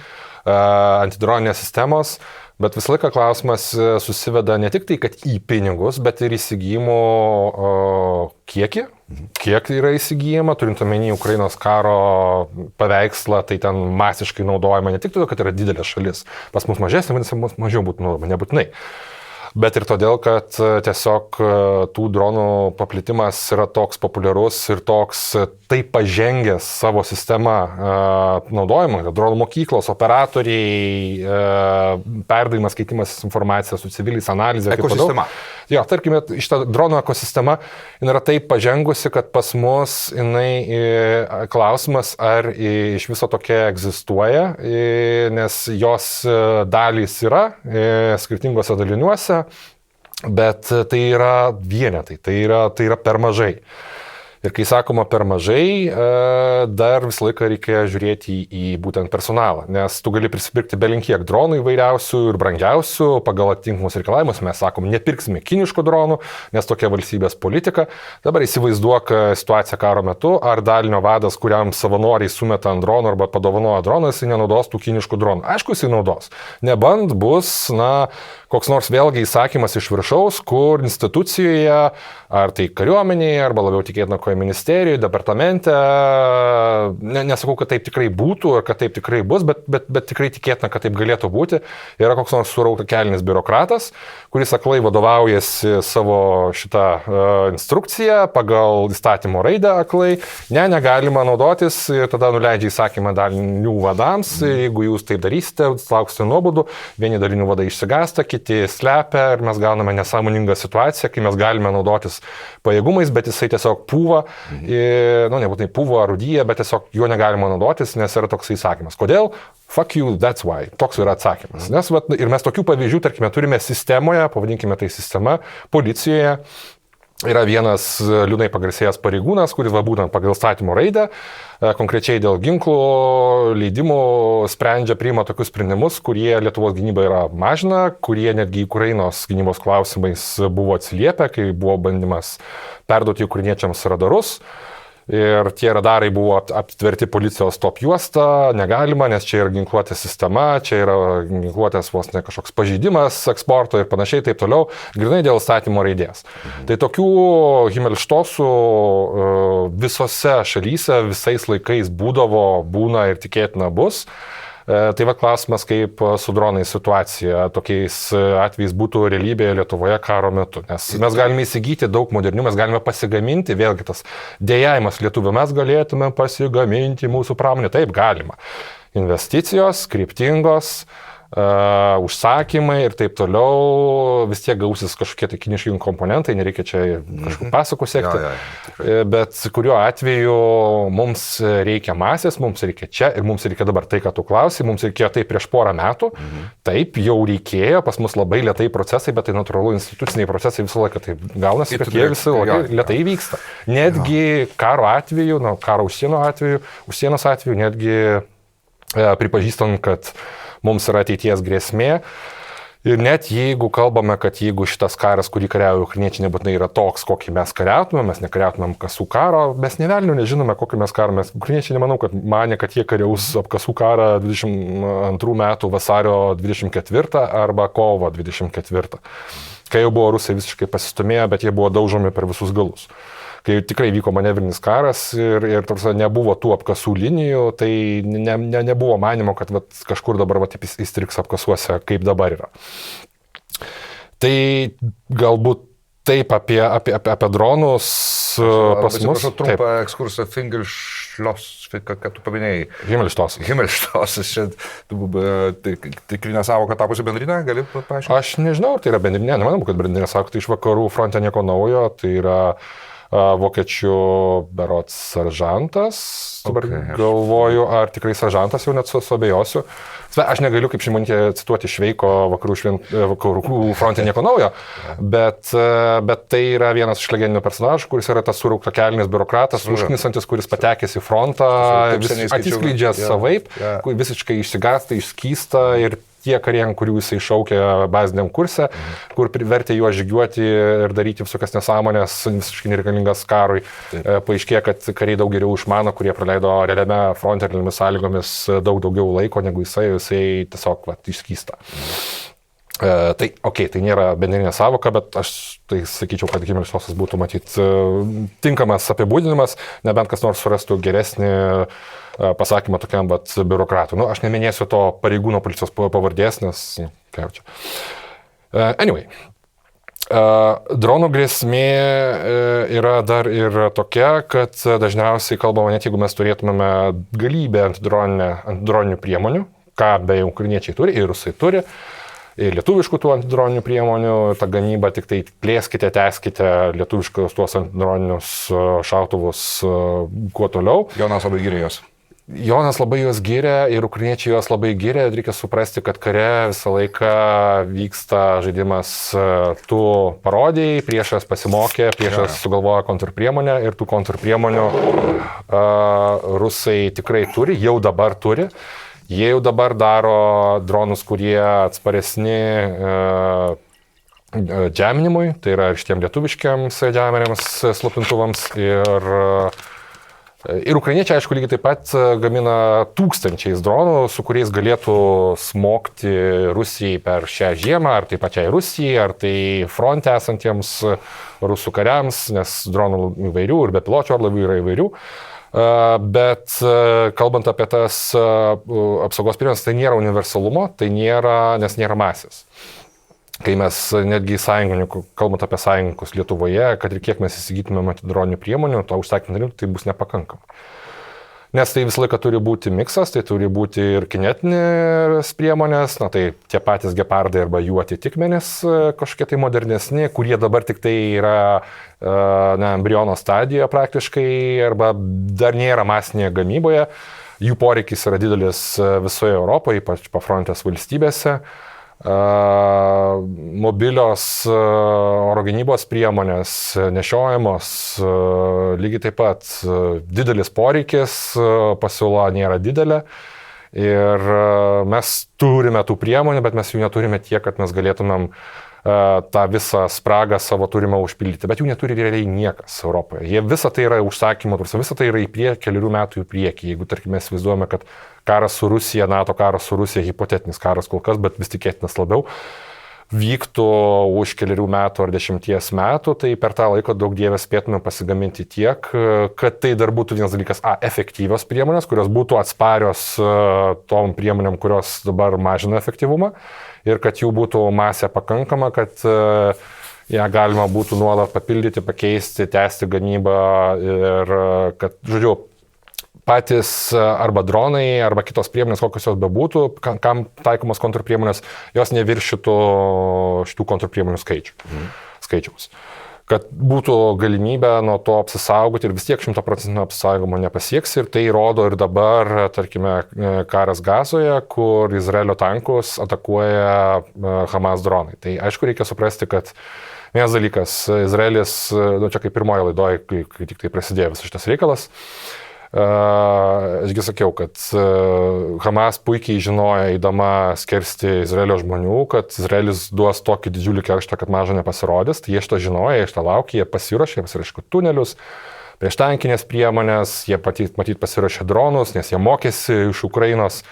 B: antidroninės sistemos, bet visą laiką klausimas susiveda ne tik tai, kad į pinigus, bet ir įsigijimo kiekį, kiek yra įsigijama, turint omeny Ukrainos karo paveikslą, tai ten masiškai naudojama ne tik todėl, kad yra didelė šalis, pas mus mažesnė, vadinasi, mus mažiau būtų naudojama, nebūtinai. Bet ir todėl, kad tiesiog tų dronų paplitimas yra toks populiarus ir toks taip pažengęs savo sistemą naudojimą, dronų mokyklos, operatoriai, perdavimas, keitimas informacija su civiliais, analizė.
A: Ekosistema.
B: Jo, tarkime, šitą dronų ekosistema yra taip pažengusi, kad pas mus klausimas, ar iš viso tokia egzistuoja, nes jos dalys yra skirtingose daliniuose, bet tai yra vienetai, tai yra per mažai. Ir kai sakoma per mažai, dar visą laiką reikia žiūrėti į būtent personalą, nes tu gali prisipirkti belinkiek dronų įvairiausių ir brangiausių pagal atitinkamus reikalavimus. Mes sakom, nepirksime kiniškų dronų, nes tokia valstybės politika. Dabar įsivaizduok situaciją karo metu, ar dalinio vadas, kuriam savanoriai sumeta ant dronų arba padovanoja droną, jisai nenaudos tų kiniškų dronų. Aišku, jisai naudos. Nebent bus, koks nors vėlgi įsakymas iš viršaus, kur institucijoje, ar tai kariuomenėje, arba labiau tikėtina koje ministerijoje, departamente, nesakau, kad taip tikrai būtų, ar kad taip tikrai bus, bet tikrai tikėtina, kad taip galėtų būti, yra koks nors surauktakelinis biurokratas, kuris aklai vadovaujasi savo šitą instrukciją, pagal įstatymo raidę aklai, negalima naudotis, ir tada nuleidžia įsakymą dalinių vadams, jeigu jūs taip darysite, lauksite nuobodų, vieni dalinių vadai išsigąsta, kiti slepia ir mes gauname nesąmoningą situaciją, kai mes galime naudotis pajėgumais, bet jisai tiesiog pūva, nebūtinai pūva ar rūdyja, bet tiesiog juo negalima naudotis, nes yra toks įsakymas. Kodėl? Fuck you, that's why. Toks yra atsakymas. Nes, ir mes tokių pavyzdžių, tarkime, turime sistemoje, pavadinkime tai sistema, policijoje. Yra vienas liūdnai pagarsėjęs pareigūnas, kuris būtent pagal statymo raidę, konkrečiai dėl ginklų leidimų priima tokius sprendimus, kurie Lietuvos gynybai yra mažina, kurie netgi Ukrainos gynybos klausimais buvo atsiliepę, kai buvo bandymas perduoti ukrainiečiams radarus. Ir tie radarai buvo aptverti policijos top juosta, negalima, nes čia yra ginkluotės sistema, čia yra ginkluotės vos ne kažkoks pažeidimas eksporto ir panašiai, taip toliau, grinai dėl statymo raidės. Tai tokių himelštosų visose šalyse visais laikais būna ir tikėtina bus. Tai klausimas, kaip su dronais situacija tokiais atvejais būtų realybėje Lietuvoje karo metu. Nes mes galime įsigyti daug modernių, mes galime pasigaminti, vėlgi tas dėjavimas lietuvių, mes galėtume pasigaminti mūsų pramonę, taip galima. Investicijos, kryptingos, užsakymai ir taip toliau, vis tiek gausis kažkokie tai kiniški komponentai, nereikia čia kažkokių pasakų sekti, bet kuriuo atveju mums reikia masės, mums reikia čia ir mums reikia dabar tai, ką tu klausi, mums reikėjo tai prieš porą metų, taip jau reikėjo, pas mus labai lėtai procesai, bet tai natūralu instituciniai procesai visą laiką taip gaunasi, kad jie visą laiką lėtai vyksta. Netgi karo atveju, karo už sienos atveju, netgi pripažįstant, kad mums yra ateities grėsmė. Ir net jeigu kalbame, kad jeigu šitas karas, kurį kariauja ukrainiečiai, nebūtinai yra toks, kokį mes kariautumėm, mes nekariautumėm apkasų karo, mes nė velnio nežinome, kokį mes karą. Ukrainiečiai nemanau, kad manė, kad jie kariaus apkasų karą 22 metų vasario 24 arba kovo 24. Kai jau buvo rusai visiškai pasistumėję, bet jie buvo daužomi per visus galus. Kai tikrai vyko manevrinis karas ir nebuvo tų apkasų linijų, tai nebuvo manimo, kad kažkur dabar įstriks apkasuose, kaip dabar yra. Tai galbūt taip apie dronus pas mus.
A: Trumpą ekskursą Fingelschloss, ką tu paminėjai. Himmelštosas, čia tikrinė savoka tapusi bendrinė, gali paaiškinti?
B: Aš nežinau, ar tai yra bendrinė, nemanau, kad bendrinė savoka, tai iš vakarų fronte nieko naujo, tai yra vokiečių berods seržantas, galvoju, ar tikrai seržantas, jau net suabejosiu. Aš negaliu kaip Šimonytė cituoti Šveiko vakarų fronte nieko naujo, bet tai yra vienas iš legendinių personažų, kuris yra tas surauktakelinis biurokratas, užknisantis, kuris patekęs į frontą, atsiskleidžia savaip, visiškai išsigąsta, išskysta ir tie kariai, kurių jisai šaukė baziniam kurse, kur vertė juos žygiuoti ir daryti visokias nesąmonės, visiškai nereikalingas karui. Paaiškėjo, kad kariai daug geriau išmano, kurie praleido realiame fronte realiomis sąlygomis daug daugiau laiko negu jisai tiesiog išskysta. Tai nėra bendrinė savoka, bet aš tai sakyčiau, kad Himmelštosas būtų matyti tinkamas apibūdinimas, nebent kas nors surastų geresnį pasakymą tokiam biurokratui. Aš neminėsiu to pareigūno policijos pavardės, nes kaip čia. Anyway. Dronų grėsmė yra dar ir tokia, kad dažniausiai kalbama, net jeigu mes turėtumėme galybę antidroninių priemonių, ką beje ukrainiečiai turi ir rusai turi, ir lietuviškų tų antidroninių priemonių, ta gamyba tik tai plėskite, tęskite lietuviškus tuos antidroninius šautuvus kuo toliau.
A: Jonas labai gyrė jos.
B: Jonas labai juos giria ir ukrainiečiai juos labai giria. Reikia suprasti, kad kare visą laiką vyksta žaidimas, tu parodėjai, priešas pasimokė, priešas sugalvoja kontrpriemonę ir tų kontrpriemonių rusai tikrai turi, jau dabar turi. Jie jau dabar daro dronus, kurie atsparesni džeminimui, tai yra ir šitiem lietuviškiams džemeriams slopintuvams ir ukrainiečiai, aišku, lygiai taip pat gamina tūkstančiais dronų, su kuriais galėtų smogti Rusijai per šią žiemą, ar tai pačiai Rusijai, ar tai fronte esantiems rusų kariams, nes dronų įvairių ir bepiločių orlaivių yra įvairių. Bet kalbant apie tas apsaugos priemones, tai nėra universalumo, nes nėra masės. Kai mes netgi kalbant apie sąjungininkus Lietuvoje, kad ir kiek mes įsigytumėm antidroninių priemonių, to užsakymų tai bus nepakankama. Nes tai visą laiką turi būti miksas, tai turi būti ir kinetinės priemonės, tai tie patys gepardai arba jų atitikmenys kažkokie tai modernesni, kurie dabar tik tai yra embriono stadijoje praktiškai arba dar nėra masinėje gamyboje. Jų poreikis yra didelis visoje Europoje, ypač pafrontės valstybėse. Mobilios oro gynybos priemonės, nešiojamos, lygiai taip pat didelis poreikis, pasiūla nėra didelė ir mes turime tų priemonių, bet mes jų neturime tiek, kad mes galėtumėm tą visą spragą savo turimą užpildyti, bet jų neturi realiai niekas Europoje. Jie visą tai yra užsakymo, visą tai yra į priekį, kelių metų į priekį. Jeigu, tarkime, įsivaizduojame, kad karas su Rusija, NATO karas su Rusija, hipotetinis karas kol kas, bet vis tikėtinas labiau, vyktų už kelių metų ar 10 metų, tai per tą laiką daug dievės spėtume pasigaminti tiek, kad tai dar būtų vienas dalykas, efektyvios priemonės, kurios būtų atsparios tom priemonėm, kurios dabar mažina efektyvumą ir kad jų būtų masė pakankama, kad ją galima būtų nuolat papildyti, pakeisti, tęsti gamybą ir kad, žodžiu, patys arba dronai, arba kitos priemonės, kokios jos bebūtų, kam taikomos kontrpriemonės, jos neviršytų šitų kontrpriemonių skaičiaus. Kad būtų galimybė nuo to apsisaugoti ir vis tiek 100% apsisaugomo nepasieks ir tai rodo ir dabar, tarkime, karas Gazoje, kur Izraelio tankus atakuoja Hamas dronai. Tai aišku, reikia suprasti, kad vienas dalykas, Izraelis, čia kaip pirmoje laidoje, kai tik tai prasidėjo visas šitas reikalas, Ašgi sakiau, kad Hamas puikiai žinojo, eidama skersti Izraelio žmonių, kad Izraelis duos tokį didžiulį kerštą, kad maža nepasirodys. Tai jie šitą žinojo, jie šitą laukė, jie pasiruošė, jie pasirašė tunelius, prieštankinės priemonės, jie matyt pasiruošė dronus, nes jie mokėsi iš Ukrainos.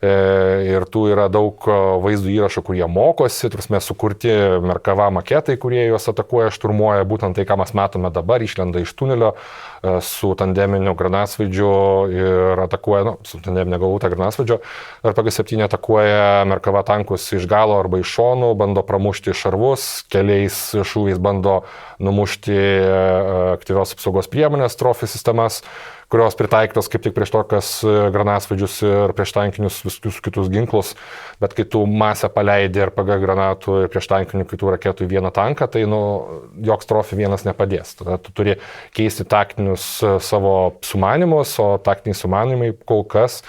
B: Ir tų yra daug vaizdų įrašų, kurie mokosi, turime sukurti Merkava maketai, kurie juos atakuoja, šturmuoja, būtent tai, ką mes matome dabar, išlenda iš tunelio su tandeminiu granatsvaidžiu ir atakuoja, su tandeminė galvutė granatsvaidžio, RPG-7 atakuoja Merkava tankus iš galo arba iš šonų, bando pramušti šarvus, keliais šūviais bando numušti aktyvios apsaugos priemonės, trofi sistemas, kurios pritaikytos kaip tik prieš tokias granatsvaidžius ir prieš tankinius visus kitus ginklus, bet kai tu masę paleidi RPG granatų ir prieš tankinių kitų raketų į vieną tanką, tai joks trofi vienas nepadės. Tada tu turi keisti taktinius savo sumanimus, o taktiniai sumanimai kol kas,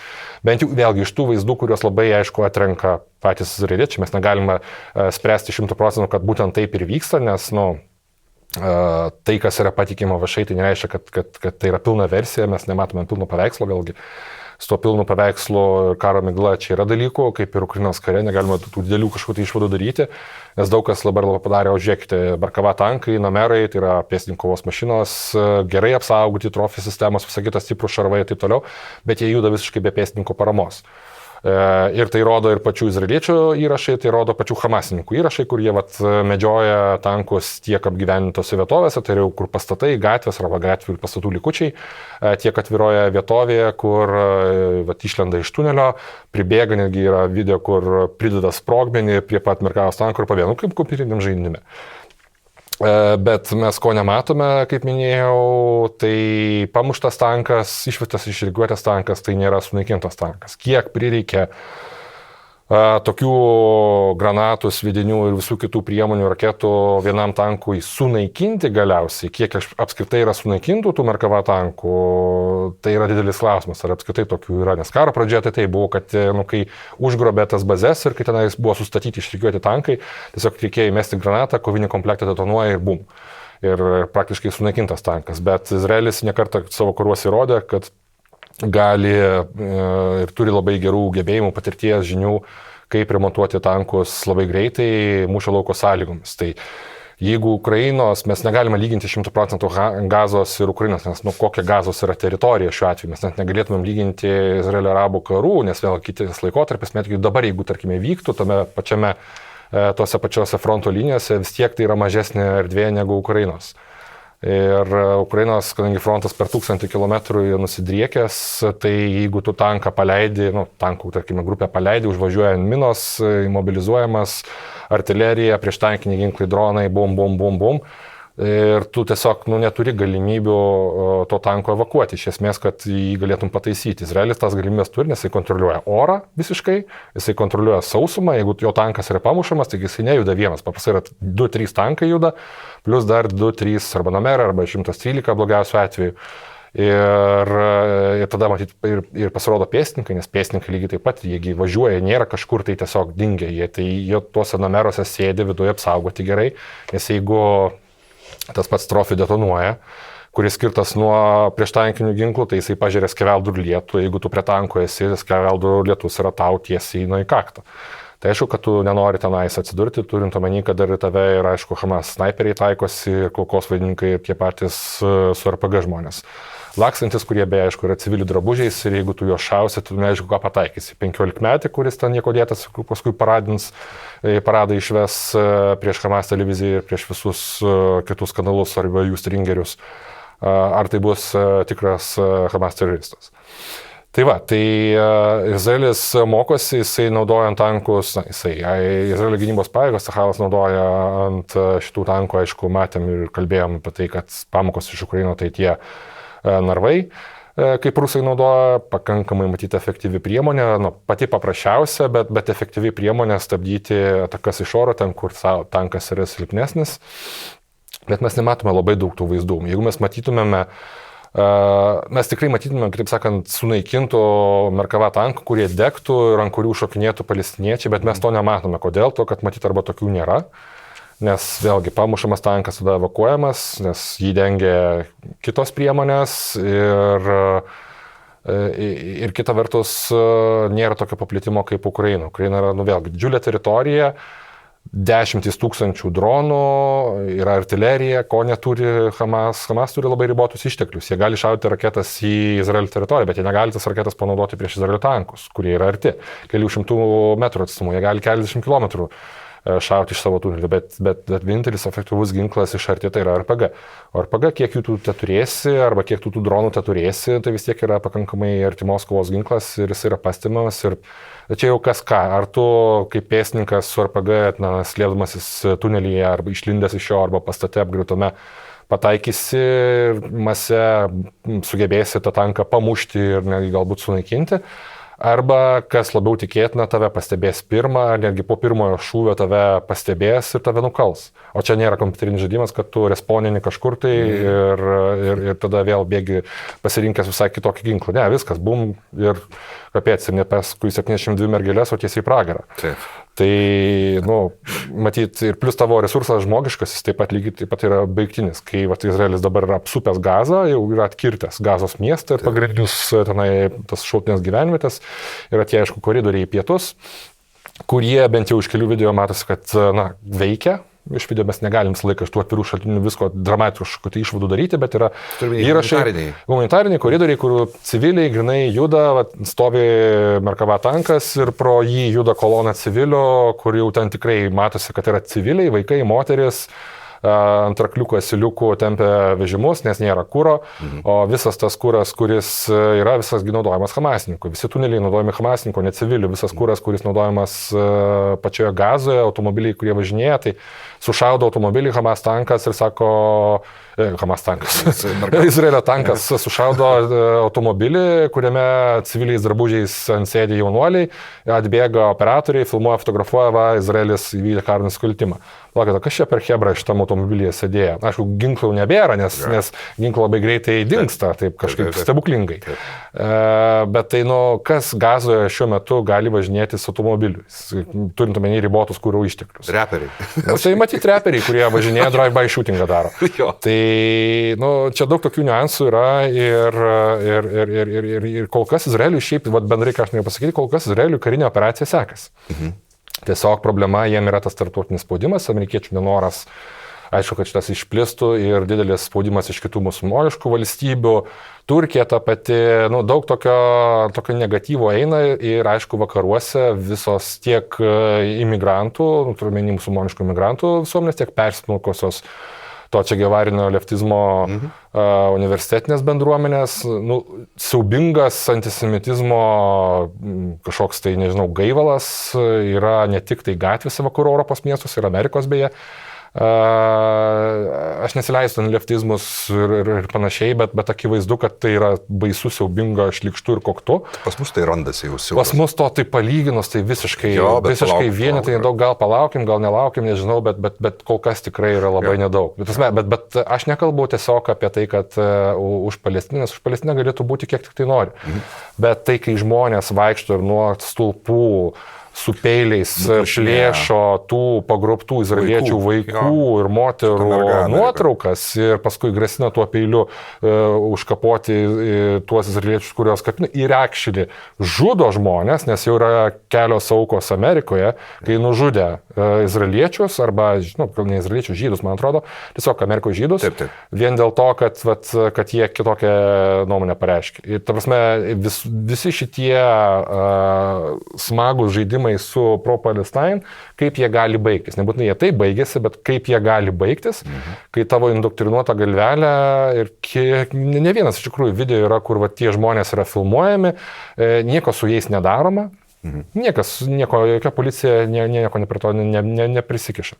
B: bent jau vėlgi iš tų vaizdų, kuriuos labai aišku atrenka patys izraeliečiai, mes negalime spręsti 100%, kad būtent taip ir vyksta, nes, tai, kas yra patikima viešai, tai nereiškia, kad tai yra pilna versija, mes nematome pilno paveikslo, vėlgi su to pilnu paveikslu karo migla čia yra dalykų, kaip ir Ukrainos kare, negalima tų didelių kažkokių tai išvadų daryti, nes daug kas labai padarė, žiūrėkite, Merkava tankai, namerai, tai yra pėstininkų kovos mašinos, gerai apsaugoti, trofi sistemos, visą kitą stiprų šarvai ir taip toliau, bet jie juda visiškai be pėstininkų paramos. Ir tai rodo ir pačių izraeliečių įrašai, tai rodo pačių hamasininkų įrašai, kur jie medžioja tankus tiek apgyvendintose vietovėse, tai yra kur pastatai, gatvės arba gatvių ir pastatų likučiai, tiek atviroje vietovėje, kur išlenda iš tunelio, pribėga, netgi yra video, kur prideda sprogmenį prie pat Merkavos tankų ir pabėga, kaip kompiuteriniam žaidime. Bet mes ko nematome, kaip minėjau, tai pamuštas tankas, išvestas iš rikiuotės tankas, tai nėra sunaikintas tankas. Kiek prireikia tokių granatų, svidinių ir visų kitų priemonių raketų vienam tankui sunaikinti galiausiai, kiek apskritai yra sunaikintų tų Merkava tankų, tai yra didelis klausimas, ar apskritai tokių yra, nes karo pradžioje tai buvo, kad kai užgrobė tas bazes ir kai tenais buvo sustatyti išrikiuoti tankai, tiesiog reikėjo įmesti granatą, kovinį komplektą detonuoja ir bum. Ir praktiškai sunaikintas tankas, bet Izraelis nekartą savo karuose įrodė, kad gali ir turi labai gerų gebėjimų, patirties, žinių, kaip remontuoti tankus labai greitai mūšio lauko sąlygomis. Tai jeigu Ukrainos, mes negalime lyginti 100% Gazos ir Ukrainos, nes kokia Gazos yra teritorija šiuo atveju, mes net negalėtumėm lyginti Izraelio arabų karų, nes vėl kitas laikotarpis, net dabar, jeigu tarkime vyktų tame pačiame, tose pačiose fronto linijose, vis tiek tai yra mažesnė erdvė negu Ukrainos. Ir Ukrainos, kadangi frontas per 1000 kilometrų nusidriekęs, tai jeigu tu tanką paleidi, tankų, tarkime, grupę paleidi, užvažiuoja ant minos, imobilizuojamas, artilerija, prieštankiniai ginklai, dronai, bum, bum, bum, bum. Ir tu tiesiog neturi galimybių to tanko evakuoti, iš esmės, kad jį galėtum pataisyti. Izraelis tas galimybės turi, nes jisai kontroliuoja orą visiškai, jisai kontroliuoja sausumą, jeigu jo tankas yra pamušamas, taigi jisai nejuda vienas, paprastai yra 2-3 tankai juda, plus dar 2-3 arba Namera, arba 113 blogiausiu atveju. Ir tada matyt ir pasirodo pėstininkai, nes pėstininkai lygiai taip pat, jeigu važiuoja, nėra kažkur tai tiesiog dingia, jie tuose Namerose sėdi viduje apsaugoti gerai, nes jeigu tas pats Trophy detonuoja, kuris skirtas nuo prieštankinių ginklų, tai jisai pažiūrė skeveldrų lietų, jeigu tu prie tanko esi, skeveldrų lietus yra tau tiesiai į kaktą. Tai aišku, kad tu nenori tenais atsidurti, turint omeny, kad dar į tave ir aišku, Hamas snaiperiai taikosi, kulkosvaidininkai ir tie patys su RPG žmonės. Laksantis, kurie beje, aišku, yra civilių drabužiais ir jeigu tu jo šausi, tu neaišku, ką pataikysi. 15 metį, kuris ten nieko dėtas, paskui paradą išves prieš Hamas televiziją ir prieš visus kitus kanalus arba jų stringerius. Ar tai bus tikras Hamas teroristas. Tai va, tai Izraelis mokosi, jisai naudojant tankus, Izraelio gynybos pajėgos, Sahalas naudoja ant šitų tankų, aišku, matėm ir kalbėjom apie tai, kad pamokos iš Ukraino tai tie narvai, kaip rusai naudoja, pakankamai matyti efektyvi priemonė, pati paprasčiausia, bet efektyvi priemonė stabdyti atakas iš oro, ten, kur tankas yra silpnesnis, bet mes nematome labai daug tų vaizdų. Jeigu mes matytumėme, mes tikrai matytume, kaip sakant, sunaikintų Merkava tankų, kurie degtų ir ant kurių šokinėtų palestiniečiai, bet mes to nematome. Kodėl? To, kad matyt arba tokių nėra. Nes vėlgi pamušamas tankas tada evakuojamas, nes jį dengia kitos priemonės ir kita vertus nėra tokio paplitimo kaip Ukraina. Ukraina yra vėlgi didžiulė teritorija, 10 000 dronų, yra artilerija, ko neturi Hamas. Hamas turi labai ribotus išteklius. Jie gali šaudyti raketas į Izraelio teritoriją, bet jie negali tas raketas panaudoti prieš Izraelio tankus, kurie yra arti, kelių šimtų metrų atstumu. Jie gali keliasdešimt kilometrų šauti iš savo tunelį, bet vienintelis efektyvus ginklas iš arti tai yra RPG. O RPG, kiek jų tu turėsi, arba kiek tu tų dronų turėsi, tai vis tiek yra pakankamai artimos kovos ginklas ir jis yra pastimamas. Ir čia jau kas ką, ar tu kaip pėstininkas su RPG, slėpdamasis tunelyje, arba išlindęs iš jo, arba pastate apgriutame, pataikysi ir mase sugebėsi tą tanką pamušti ir netgi galbūt sunaikinti. Arba, kas labiau tikėtina, tave pastebės pirmą, netgi po pirmojo šūvio tave pastebės ir tave nukals. O čia nėra kompiuterinis žaidimas, kad tu responini kažkur tai ir tada vėl bėgi pasirinkęs visai kitokį ginklą. Ne, viskas, bum ir kapėts, ir net paskui 72 mergelės, o tiesiai į pragarą. Taip. Tai, matyt, ir plus tavo resursas žmogiškas, jis taip pat lygiai taip pat yra baigtinis. Kai Izraelis dabar yra apsupęs Gazą, jau yra atkirtęs Gazos miestą ir pagrindinius tenai tas šautinės gyvenvietės, yra tie, aišku, koridoriai į pietus, kurie bent jau iš kelių video matosi, kad veikia. Iš video mes negalim visą laiką iš tų atvirų šaltinių visko dramatiškų išvadų daryti, bet yra įrašai, humanitariniai koridoriai, kur civiliai grinai juda, stovi Merkava tankas ir pro jį juda kolona civilių, kur jau ten tikrai matosi, kad yra civiliai, vaikai, moteris, ant rakliukų asiliukų tempia vežimus, nes nėra kuro, o visas tas kuras, kuris yra, visas naudojamas Hamasininkų. Visi tuneliai naudojami Hamasininkų, ne civilių. Visas kuras, kuris naudojamas pačioje Gazoje, automobiliai, kurie važinėja, tai sušaudo automobilį Hamas tankas ir sako, Hamas tankas. Izraelio tankas sušaudo automobilį, kuriame civiliais drabužiais sėdi jaunuoliai, atbėga operatoriai, filmuoja, fotografuoja, va, Izraelis įvykdė karo nusikaltimą. Laukite, kas čia per Hebrą šitam automobilyje sėdėjo? Aišku, ginklų nebėra, nes ginklų labai greitai dingsta, taip kažkaip stebuklingai. Bet tai, kas Gazoje šiuo metu gali važinėti su automobiliu, turint omeny ribotus kuro išteklius?
A: Reperiai.
B: Tai matyti reperiai, kurie važinėja drive-by shootingą daro. Tai, čia daug tokių niuansų yra ir kol kas Izraeliui šiaip, bendrai ką aš noriu pasakyti, kol kas Izraeliui karinė operacija sekasi. Tiesiog problema jiem yra tas tarptautinis spaudimas, amerikiečių nenoras, aišku, kad šitas išplistų ir didelis spaudimas iš kitų musulmoniškų valstybių. Turkija ta pati, daug tokio negatyvo eina ir aišku vakaruose visos tiek imigrantų, turime musulmoniškų imigrantų visuomenės, tiek persmelkusios to čia gevarinio leftizmo universitetinės bendruomenės, siaubingas antisemitizmo kažkoks tai, nežinau, gaivalas yra ne tik tai gatvėse vakarų Europos miestuose ir Amerikos beje. Aš nesileisiu leftizmus ir panašiai, bet akivaizdu, kad tai yra baisu, siaubinga, šlikštu ir koktu.
A: Pas mus tai randasi jau siaubas.
B: Pas mus to tai palyginus, tai visiškai vienetai nedaug, gal palaukim, gal nelaukim, nežinau, bet kol kas tikrai yra labai nedaug. Bet aš nekalbu tiesiog apie tai, kad už Palestiną, nes už Palestiną galėtų būti kiek tik tai nori. Bet tai, kai žmonės vaikšto ir nuo stulpų, su peiliais šlėšo tų pagrobtų izraeliečių vaikų ir moterų nuotraukas ir paskui grasina tuo peiliu užkapoti tuos izraeliečius, kurios kapina ir actually žudo žmonės, nes jau yra kelios aukos Amerikoje, kai nužudė izraeliečius arba, ne izraeliečių žydus, man atrodo, tiesiog Amerikos žydus, vien dėl to, kad jie kitokią nuomonę pareiškė. Ir ta prasme, visi šitie smagūs žaidimai su pro-Palestine, kaip jie gali baigtis. Nebūtinai jie taip baigėsi, bet kaip jie gali baigtis, kai tavo indoktrinuota galvelė ir ne vienas iš tikrųjų video yra, kur tie žmonės yra filmuojami, nieko su jais nedaroma, jokia policija nieko prie to neprisikiša.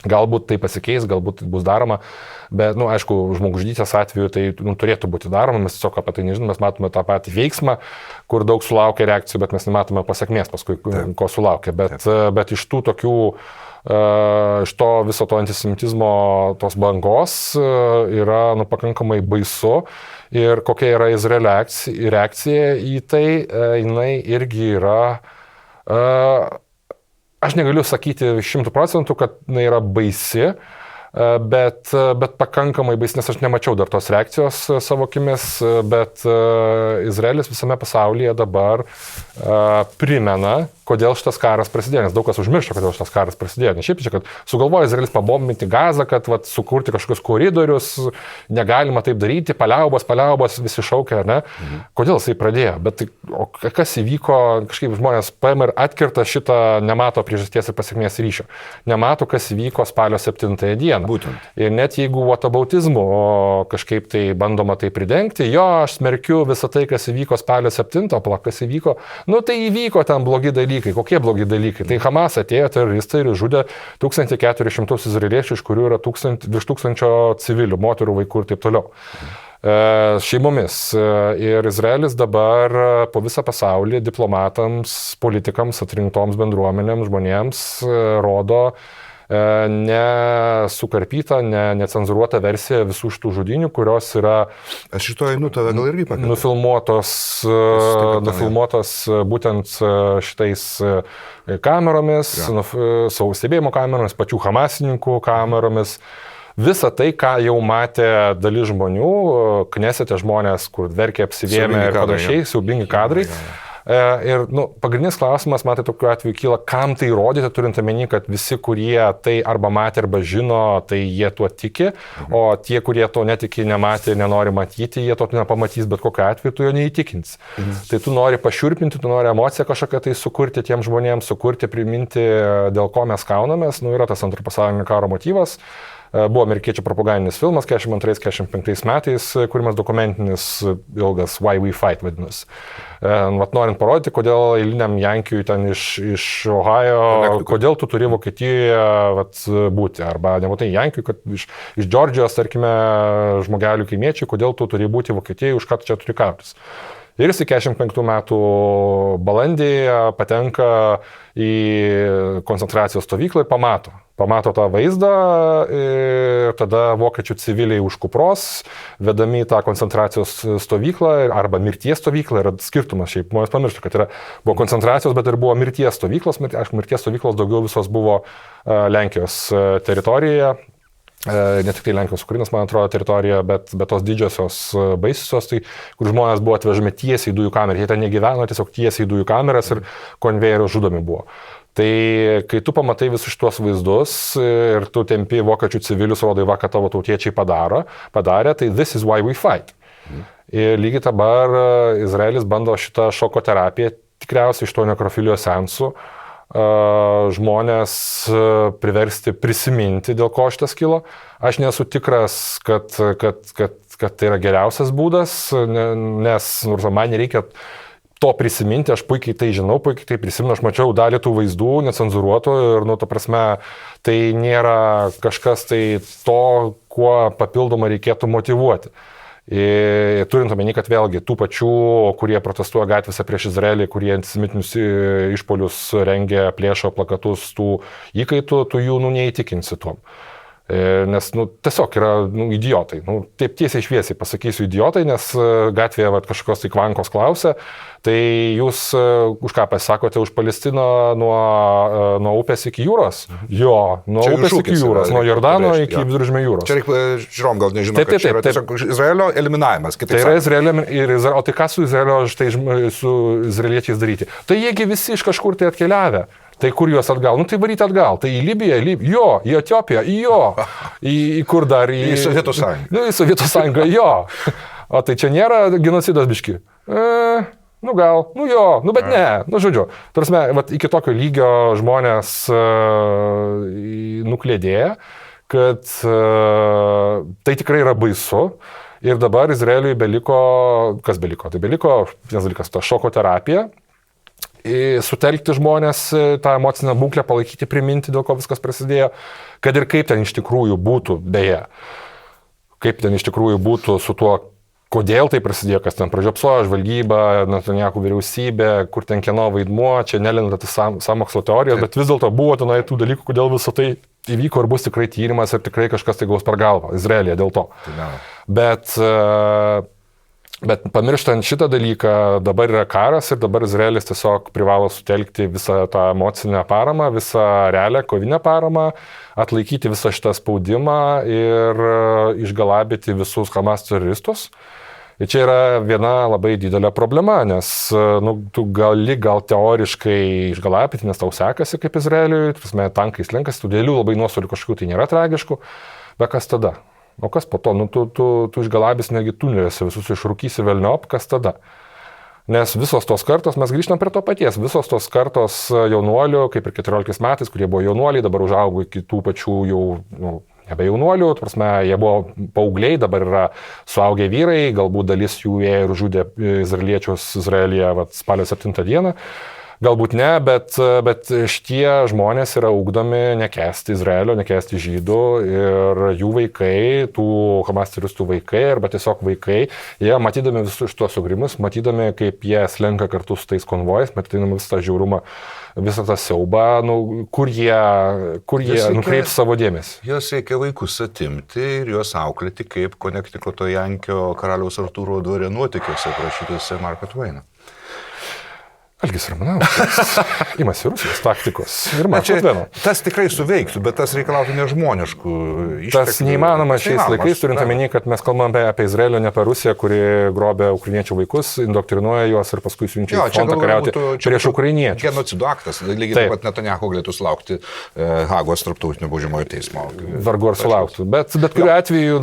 B: Galbūt tai pasikeis, galbūt bus daroma, bet, aišku, žmogžudystės atveju tai turėtų būti daroma, mes tiesiog apie tai nežinome, mes matome tą patį veiksmą, kur daug sulaukia reakcijų, bet mes nematome pasiekmės paskui, ko sulaukia. Bet iš tų tokių, iš to viso to antisemitizmo tos bangos yra pakankamai baisu ir kokia yra Izraelio reakcija į tai, jinai irgi yra... Aš negaliu sakyti 100%, kad jinai yra baisi, bet pakankamai baisi, nes aš nemačiau dar tos reakcijos savo akimis, bet Izraelis visame pasaulyje dabar primena, kodėl šitas karas prasidėjo, nes daug kas užmiršo, kodėl šitas karas prasidėjo. Ne šiaip čia, kad sugalvoja Izraelis pabombinti Gazą, kad sukurti kažkokius koridorius, negalima taip daryti, paliaubos, visi šaukia, ne? Kodėl jisai pradėjo? Bet o kas įvyko, kažkaip žmonės paima ir atkirta šitą, nemato priežasties ir pasiekmės ryšio. Nemato, kas įvyko spalio 7 dieną.
A: Būtent.
B: Ir net jeigu whataboutismu kažkaip tai bandoma tai pridengti, aš smerkiu visą tai, kas įvyko spalio 7, kas įvyko, tai įvyko ten blogi dalykai. Kokie blogi dalykai? Tai Hamas atėjo teroristai ir žudė 1400 izraeliečių, iš kurių yra virš 1000 civilių, moterų, vaikų ir taip toliau. Šeimomis. Ir Izraelis dabar po visą pasaulį diplomatams, politikams, atrinktoms bendruomenėms, žmonėms rodo nesukarpyta, necenzuruota versija visų šitų žudynių, kurios yra
A: aš šito einu tave gal irgi pakėliau. Nufilmuotos būtent šitais kameromis, savo stebėjimo kameromis, pačių hamasininkų kameromis. Visa tai, ką jau matė dalis žmonių, Knesete žmonės, kur verkė apsivėmė ir panašiai, siaubingi kadrai. Ir pagrindinis klausimas, man tai tokiu atveju kyla, kam tai rodyti, turint omeny, kad visi, kurie tai arba matė, arba žino, tai jie tuo tiki, o tie, kurie to netiki, nematė, nenori matyti, jie to nepamatys, bet kokiu atveju tu jo neįtikins. Tai tu nori pašiurpinti, tu nori emociją kažkokią tai sukurti tiem žmonėms, priminti, dėl ko mes kaunamės, yra tas antro pasaulinio karo motyvas.
B: Buvo amerikiečių propagandinis filmas 42-45 metais, kuriamas dokumentinis ilgas Why We Fight vadinasi. Vat norint parodyti, kodėl eiliniam Jankiui ten iš Ohio, kodėl tu turi Vokietijoje būti, arba nebūtai Jankiui, kad iš Džordžijos, tarkime, žmogelių kaimiečių, kodėl tu turi būti Vokietijoje, už ką tu čia turi kautis. Ir jis 45 metų balandį patenka į koncentracijos stovyklą ir pamato tą vaizdą ir tada vokiečių civiliai už Kupros vedami į tą koncentracijos stovyklą arba mirties stovyklą. Yra skirtumas, šiaip žmonės pamiršta, kad buvo koncentracijos, bet ir buvo mirties stovyklos. Aišku, mirties stovyklos daugiau visos buvo Lenkijos teritorijoje. Ne tik tai Lenkijos, Ukrainos, man atrodo, teritorija, bet tos didžiosios baisiosios, tai kur žmonės buvo atvežami tiesiai į dujų kamerą. Jie ten negyveno, tiesiog tiesiai į dujų kameras ir konvejerių žudomi buvo. Tai kai tu pamatai visus šitos vaizdus ir tu tempi vokiečių civilius, rodai, va, kad tavo tautiečiai padarė, tai this is why we fight. Ir lygiai dabar Izraelis bando šitą šoko terapiją, tikriausiai iš to nekrofilijos seansų, žmonės priversti prisiminti, dėl ko šitas kilo. Aš nesu tikras, kad tai yra geriausias būdas, nes man nereikia to prisiminti, aš puikiai tai žinau, puikiai tai prisimenu, aš mačiau dalį tų vaizdų, necenzuruotų ir, ta prasme, tai nėra kažkas tai to, kuo papildomą reikėtų motyvuoti. Ir turint omeny, kad vėlgi tų pačių, kurie protestuoja gatvėse prieš Izraelį, kurie antisemitinius išpolius rengia, plėšo plakatus tų įkaitų, tu jų neįtikinsi tuom. Nes tiesiog yra idiotai. Taip tiesiai šviesiai pasakysiu idiotai, nes gatvėje kažkokios tai kvankos klausia, tai jūs už ką pasisakote, už Palestiną nuo upės iki jūros? Jo, nuo upės iki jūros, nuo Jordano iki Viduržemio jūros.
A: Čia reikia, žiūrom, gal nežinau, kad čia yra tiesiog Izraelio eliminavimas.
B: Tai yra Izraelio ir o tai ką su Izraelio, su izraeliečiais daryti? Tai jiegi visi iš kažkur tai atkeliavę. Tai kur juos atgal? Tai varyti atgal. Tai į Libiją, jo, į Etiopiją, jo. Į kur dar?
A: Į Sovietų sąjungą.
B: Į Sovietų sąjungą, jo. O tai čia nėra genocidas biški? Gal, jo, bet ne. Žodžiu, tarsi, iki tokio lygio žmonės nuklėdėja, kad tai tikrai yra baisu. Ir dabar Izraeliui kas beliko? Tai beliko, vienas dalykas, ta šoko terapija. Sutelkti žmonės, tą emocinę būklę palaikyti, priminti, dėl ko viskas prasidėjo, kad ir kaip ten iš tikrųjų būtų, beje, kaip ten iš tikrųjų būtų su tuo, kodėl tai prasidėjo, kas ten pražiopsojo žvalgybą, Netanyahu vyriausybė, kur ten kieno vaidmuo, čia nelenda tas sąmokslo teorijos, bet vis dėlto buvo tenai tų dalykų, kodėl visą tai įvyko ir bus tikrai tyrimas ir tikrai kažkas tai gaus per galvą, Izraelyje dėl to. Bet pamirštant šitą dalyką, dabar yra karas ir dabar Izraelis tiesiog privalo sutelkti visą tą emocinę paramą, visą realią kovinę paramą, atlaikyti visą šitą spaudimą ir išgalabyti visus Hamas teroristus. Ir čia yra viena labai didelė problema, nes tu gali gal teoriškai išgalabyti, nes tau sekasi kaip Izraeliui, tankais lenkasi, tų dėlių labai nuostolių kažkokių tai nėra tragiškų, bet kas tada? O kas po to? Tu išgalabys negi tuneliuose, visus išrūkysi velniop, kas tada? Nes visos tos kartos, mes grįžtam prie to paties, visos tos kartos jaunuolių, kaip ir 14 metais, kurie buvo jaunuoliai, dabar užaugo iki tų pačių jau nebe jaunuolių, jie buvo paaugliai, dabar yra suaugę vyrai, galbūt dalis jų ėjo ir žudė izraeliečius Izraelyje spalio 7 dieną. Galbūt ne, bet šitie žmonės yra ugdomi nekęsti Izraelio, nekęsti žydų ir jų vaikai, tų Hamas teroristų vaikai arba tiesiog vaikai, jie matydami visus šitos sugrimus, matydami, kaip jie slenka kartu su tais konvojais, matydami visą tą žiaurumą, visą tą siaubą, kur jie nukreips savo dėmesį.
A: Jos reikia vaikus atimti ir juos auklėti kaip Konektikuto Jankio karaliaus Artūro dvare nuotykiuose aprašytuose Marko Twaino.
B: Algis Ramanauskas imasi Rusijos taktikos ir Marko Twaino.
A: Tas tikrai suveiktų, bet tas reikalautų nežmoniškų išteklių.
B: Tas neįmanoma šiais laikais, turint omeny, kad mes kalbame apie Izraelio, ne apie Rusiją, kuri grobia ukrainiečių vaikus, indoktrinuoja juos ir paskui siunčia į frontą kariauti prieš ukrainiečius.
A: Genocidų aktas, lygiai taip pat Netanyahu galėtų sulaukti Hagos tarptautinio baudžiamojo teismo.
B: Vargu ar sulauktų. Bet kuriuo atveju,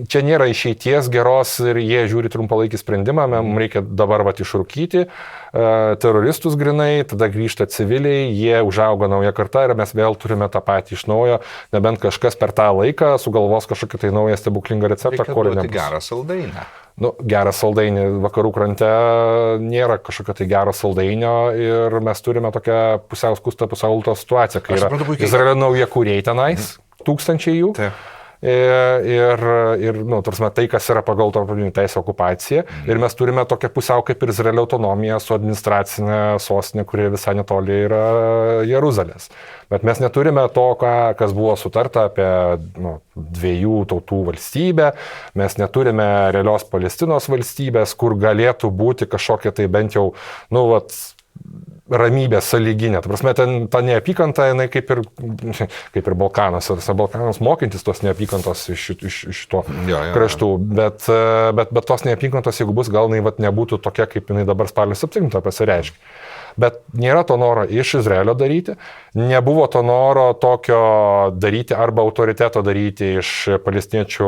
B: čia nėra išeities geros ir jie žiūri trumpalaikį sprendimą, mums reikia dabar išrūkyti. teroristus grinai, tada grįžta civiliai, jie užauga nauja karta ir mes vėl turime tą patį iš naujo, nebent kažkas per tą laiką sugalvos kažkokį tai naują stebuklingą receptą,
A: kur nebus. Gerą saldainį.
B: Nu, geras saldainį vakarų krante nėra kažkokio tai gero saldainio ir mes turime tokią pusiau skustą, pusiau ulto situaciją, kai yra Izraelio nauja kūrėjai tenais, tūkstančiai jų. Taip. Ir nu, tarsi, tai, kas yra pagal tarptautinę teisę okupacija. Ir mes turime tokią pusiau kaip ir Izraelio autonomiją su administracinė sostinė, kuri visai netoli yra Jeruzalės. Bet mes neturime to, kas buvo sutarta apie dviejų tautų valstybę. Mes neturime realios Palestinos valstybės, kur galėtų būti kažkokia tai bent jau, ramybė sąlyginė. Ta prasme, ta neapykanta, jinai kaip ir Balkanuose. Balkanos mokintis tos neapykantos iš to kraštų. Bet tos neapykantos, jeigu bus, gal jinai nebūtų tokia, kaip jinai dabar spalio 7 pasireiškia. Bet nėra to noro iš Izraelio daryti, nebuvo to noro tokio daryti arba autoriteto daryti iš palestiniečių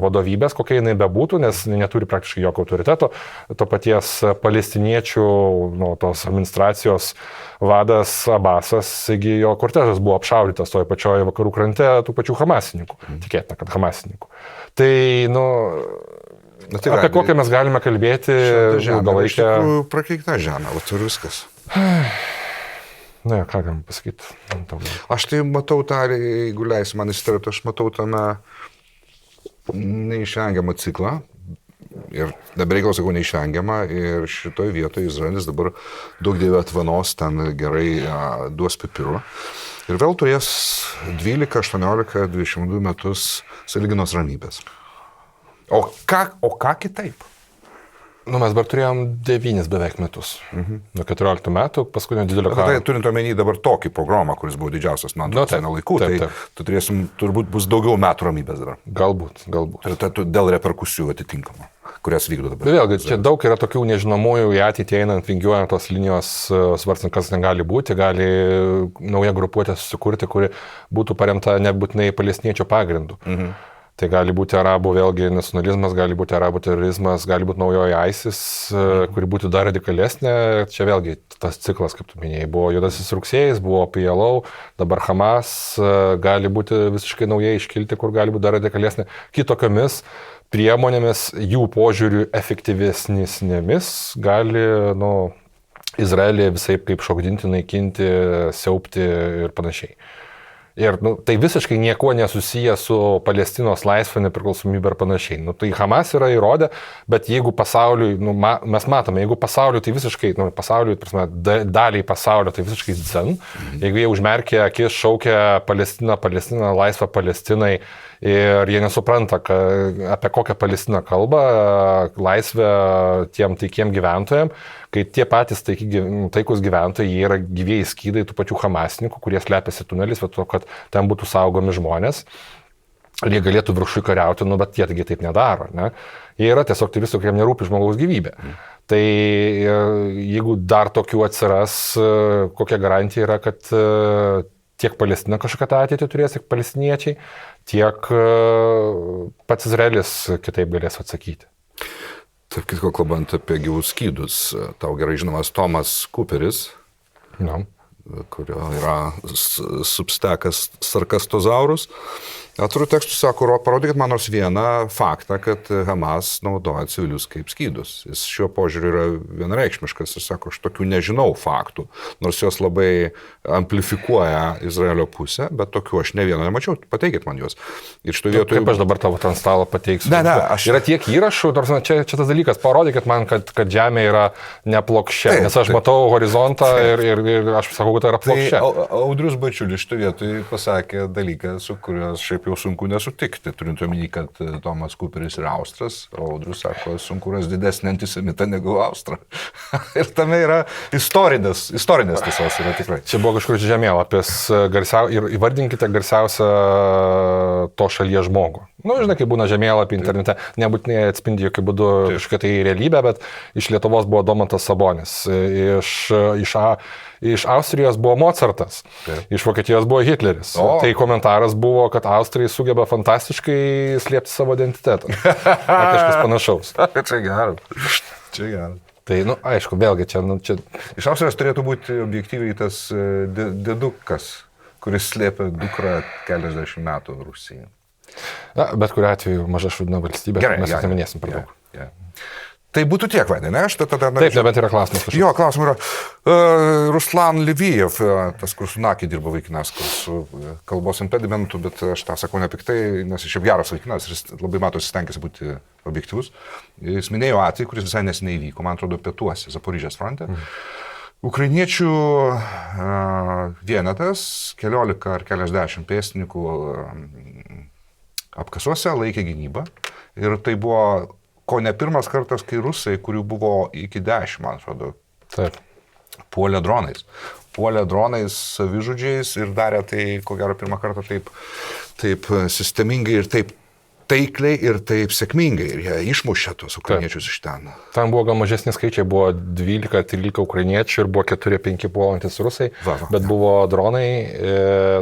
B: vadovybės, kokia jinai bebūtų, nes neturi praktiškai jokio autoriteto. To paties palestiniečių tos administracijos vadas Abasas, jo kortežas buvo apšaudytas toje pačioje vakarų krante tų pačių hamasininkų. Tikėtina, kad hamasininkų. Tai, apie kokią mes galime kalbėti ilgalaikę...
A: Iš tikrųjų prakeikta žemė, ir viskas.
B: Na, ką galim pasakyti?
A: Aš tai matau tą, jeigu leisi man įsitarti, aš matau tame neišvengiamą ciklą. Ir dabar reikalas sakau neišvengiamą ir šitoje vietoje Izraelis dabar daug dievė atvanos, ten gerai duos pipirų. Ir vėl turės 12, 18, 22 metus sąlyginos ramybės. O ką kitaip?
B: Mes dabar turėjom 9 beveik metus. Nuo 14 metų, paskutinio didelio karo.
A: Tai turint omeny dabar tokį programą, kuris buvo didžiausias nuo antro pasaulinio laikų, tai tu turėsim, turbūt bus daugiau metų ramybės dabar.
B: Galbūt.
A: Ir dėl reperkusijų atitinkamų, kurias vykdo dabar.
B: Bet vėlgi, čia daug yra tokių nežinomųjų į ateitį einant, vingiuojant tos linijos, svarstant, kas negali būti, gali nauja grupuotė susikurti, kuri būtų paremta nebūtinai palestiniečių pagrindu. Tai gali būti arabų vėlgi nacionalizmas, gali būti arabų terorizmas, gali būti naujoji ISIS, kuri būtų dar radikalesnė. Čia vėlgi tas ciklas, kaip tu minėjai, buvo Juodasis rugsėjis, buvo PLO, dabar Hamas, gali būti visiškai naujai iškilti, kur gali būti dar radikalesnė. Kitokiomis priemonėmis, jų požiūrių efektyvesnėmis gali Izraelį visaip kaip šokdinti, naikinti, siaubti ir panašiai. Ir tai visiškai nieko nesusiję su Palestinos laisvė, nepriklausomybė ir panašiai. Tai Hamas yra įrodę, bet jeigu pasauliui, mes matome, jeigu pasauliui tai visiškai, pasauliui, daliai pasaulio tai visiškai dzen, jeigu jie užmerkia akis, šaukia Palestina, laisvę Palestinai ir jie nesupranta, apie kokią Palestiną kalba, laisvę tiem taikiem gyventojam, kai tie patys taikus gyventojai, jie yra gyvieji skydai tų pačių hamasininkų, kurie slepiasi tunelis, bet to, kad ten būtų saugomi žmonės. Ir jie galėtų viršui kariauti, bet jie taigi taip nedaro. Ne? Jie yra tiesiog turistų, kuriem nerūpi žmogaus gyvybė. Tai jeigu dar tokių atsiras, kokia garantija yra, kad tiek Palestina kažkokią tą ateitį turės, tiek palestiniečiai, tiek pats Izraelis kitaip galės atsakyti.
A: Taip, kitko, kalbant apie gyvus skydus, tau gerai žinomas Tomas Cooperis, kurio yra substekas Sarkastozaurus. Atvirų tekstų sako, parodykit man nors vieną faktą, kad Hamas naudoja civilius kaip skydus. Jis šiuo požiūriu yra vienareikšmiškas. Jis sako, aš tokių nežinau faktų, nors jos labai amplifikuoja Izraelio pusę, bet tokių aš ne vieno nemačiau. Pateikit man juos. Ir šitoje vietoje...
B: Kaip aš dabar tavo ant stalo pateiksiu?
A: Ne,
B: Yra tiek įrašų, čia tas dalykas, parodykit man, kad žemė yra neplokščia, nes aš matau horizontą ir aš sakau, kad tai yra plokščia.
A: Tai Audrius Bačiulis šitoje vietoje pasakė dalyką, su kuriuo šiaip jau sunku nesutikti, turint omeny, kad Tomas Cooperis yra Austras, o Audrius sako, sunku ras didesnį antisemitą negu Austrą. Ir tame yra istorinės tiesos yra tikrai.
B: Čia buvo kažkur žemėlapis, ir įvardinkite garsiausią to šalies žmogų. Žinai, kai būna žemėlapį internete, nebūtinai atspindi jokių būdų kažkokią tai realybę, bet iš Lietuvos buvo Domantas Sabonis, iš Austrijos buvo Mozartas, iš Vokietijos buvo Hitleris. Tai komentaras buvo, kad Austrai sugeba fantastiškai slėpti savo identitetą. Kažkas panašaus.
A: Čia geras.
B: Tai, aišku, vėlgi čia...
A: Iš Austrijos turėtų būti objektyviai tas dėdukas, kuris slėpė dukrą keliasdešimt metų Rusijai.
B: Na, bet kuriuo atveju maža šūdina valstybė,
A: Gerai,
B: mes neminėsim per daug.
A: Tai būtų tiek, Vaidai, ne? Aš tada...
B: Taip, nebent yra klausimas kažkoks.
A: Jo, klausimas yra. Ruslan Livijev, tas, kur su Naki dirba vaikinas, kur su kalbos impedimentu, bet aš tą sakau nepiktai, nes jis šiaip geras vaikinas ir jis labai matosi stengėsi būti objektyvus. Jis minėjo atvejį, kuris visai neseniai vyko, man atrodo, pietuose, Zaporižės fronte. Ukrainiečių vienetas, 14 ar keliasdešimt pėstininkų apkasuose laikė gynybą ir tai buvo ko ne pirmas kartas, kai rusai, kurių buvo iki 10, man atrodo,
B: Taip.
A: puolė dronais. Puolė dronais savižudžiais ir darė tai, ko gero, pirmą kartą taip sistemingai ir taip taikliai ir taip sėkmingai. Ir jie išmušė tuos ukrainiečius iš ten.
B: Ten buvo gal mažesni skaičiai, buvo 12-13 ukrainiečių ir buvo 4-5 puolantis rusai, bet buvo dronai,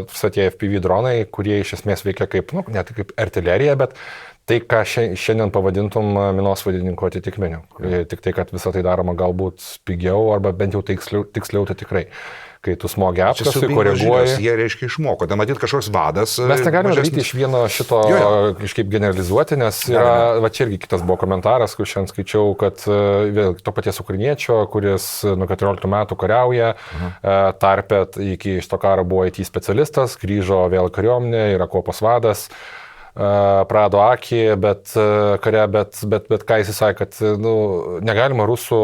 B: tie FPV dronai, kurie iš esmės veikia kaip, ne tik kaip artilerija, bet tai, ką šiandien pavadintum minosvaidininko atitikmeniu. Tik tai, kad visą tai daroma galbūt pigiau arba bent jau tiksliau tai tikrai. Kai tu smogi apkasui, koreguoji.
A: Jie reiškia išmoko. Matyt, kažkoks vadas.
B: Mes negalime daryti iš vieno šito kažkaip generalizuoti, nes va čia irgi kitas buvo komentaras, kur šiandien skaičiau, kad vėl to paties ukrainiečio, kuris nuo 14 metų kariauja, tarpe iki šito karo buvo IT specialistas, grįžo vėl kariuomenė, yra kuopos vadas. Prado akį, bet ką jis sakė, kad negalima rusų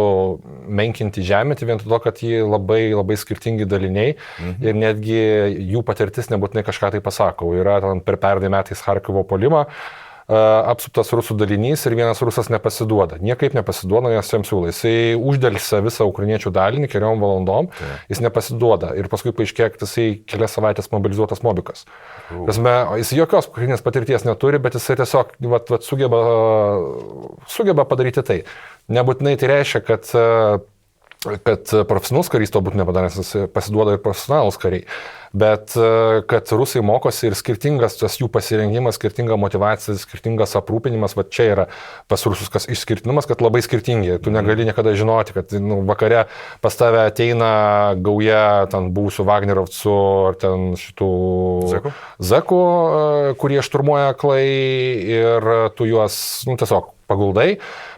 B: menkinti žemėti vien to, kad jie labai, labai skirtingi daliniai ir netgi jų patirtis nebūtinai kažką tai pasako. Yra per pernai metais Charkovo puolimą apsuptas rusų dalinys ir vienas rusas nepasiduoda. Niekaip nepasiduoda, nes jam siūlo. Jisai uždelsia visą ukrainiečių dalinį keliom valandom, jis nepasiduoda. Ir paskui paaiškėja, kad jisai kelias savaitės mobilizuotas mobikas. Jis jokios karinės patirties neturi, bet jisai tiesiog sugeba padaryti tai. Nebūtinai tai reiškia, kad profesionalus karys to būtų nepadaręs, jis pasiduoda ir profesionalus kariai. Bet kad rusai mokosi ir skirtingas tas jų pasirengimas, skirtinga motivacija, skirtingas aprūpinimas, va čia yra pas rusus kas išskirtinumas, kad labai skirtingi. Tu negali niekada žinoti, kad vakare pas tave ateina gauja ten buvusių Wagnerovcų ar ten šitų Zekų, kurie šturmuoja aklai ir tu juos tiesiog paguldai,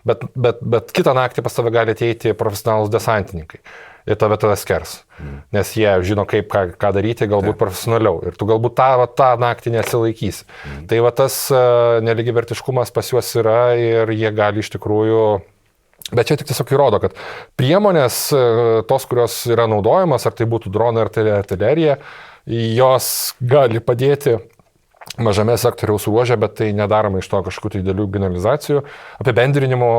B: bet kitą naktį pas tave gali ateiti profesionalus desantininkai. Ir tave tada skers, nes jie žino, ką daryti, galbūt profesionaliau. Ir tu galbūt tą naktį neatsilaikysi. Tai va tas nelygiavertiškumas pas juos yra ir jie gali iš tikrųjų... Bet čia tik tiesiog įrodo, kad priemonės, tos, kurios yra naudojamas, ar tai būtų dronai, ar tai artilerija, jos gali padėti mažame sektoriaus ruože, bet tai nedaroma iš to kažkokių tai didelių generalizacijų, apibendrinimo,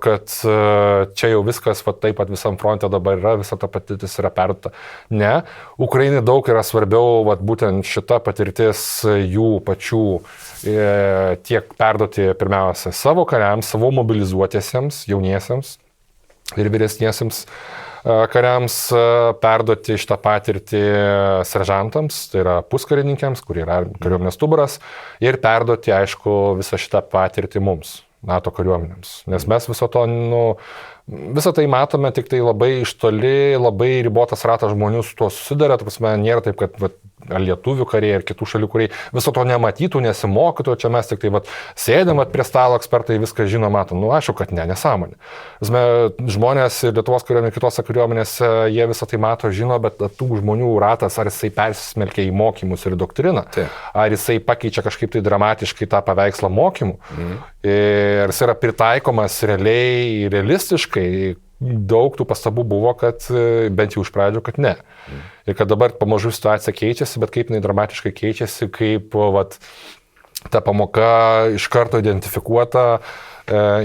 B: kad čia jau viskas taip pat visam fronte dabar yra, visa ta patirtis yra perduota. Ne, Ukrainai daug yra svarbiau būtent šita patirtis jų pačių tiek perduoti pirmiausia savo kariams, savo mobilizuotiesiems, jauniesiems ir vyresniesiems kariams, perduoti šitą patirtį seržantams, tai yra puskarininkėms, kurie yra kariuomenės stuburas, ir perduoti, aišku, visą šitą patirtį mums, NATO kariuomenėms. Nes mes visą tai matome tik tai labai iš toli, labai ribotas ratas žmonių su tuo susiduria, ta prasme, nėra taip, kad lietuvių kariai ir kitų šalių kariai viso to nematytų, nesimokytų, čia mes tik tai sėdėm prie stalo, ekspertai viską žino, matom. Aišku, kad nesąmonė. Žmonės ir Lietuvos kariuomenė, kitose kariuomenėse, jie visą tai mato, žino, bet tų žmonių ratas, ar jisai persismelkia į mokymus ir doktriną, ar jisai pakeičia kažkaip tai dramatiškai tą paveikslą mokymų, ir jis yra pritaikomas realiai, realistiškai. Daug tų pastabų buvo, kad bent jau iš pradžių, kad ne. Ir kad dabar pamažu situacija keičiasi, bet kaip jinai dramatiškai keičiasi, kaip ta pamoka iš karto identifikuota,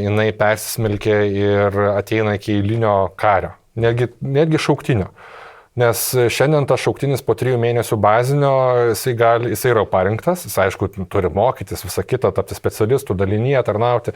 B: jinai persismelkia ir ateina iki eilinio kario, netgi šauktinio. Nes šiandien tas šauktinis po 3 mėnesių bazinio, jisai yra parinktas, jis aišku turi mokytis visą kitą, tapti specialistų, dalinyje, tarnauti,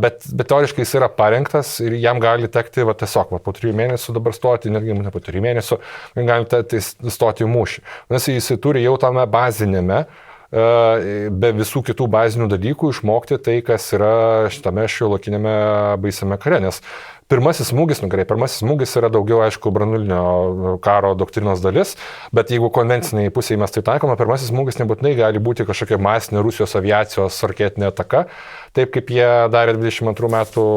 B: bet teoriškai jis yra parinktas ir jam gali tekti tiesiog po 3 mėnesių dabar stoti, netgi ne po 3 mėnesių, gali stoti į mūšį. Nes jisai turi jau tame bazinėme be visų kitų bazinių dalykų išmokti tai, kas yra šitame šiuolaikinėme baisiame kare. Nes pirmasis smūgis yra daugiau, aišku, branduolinio karo doktrinos dalis, bet jeigu konvenciniai pusėje mes tai taikome, pirmasis smūgis nebūtinai gali būti kažkokia masinė Rusijos aviacijos raketinė ataka, taip kaip jie darė 22 metų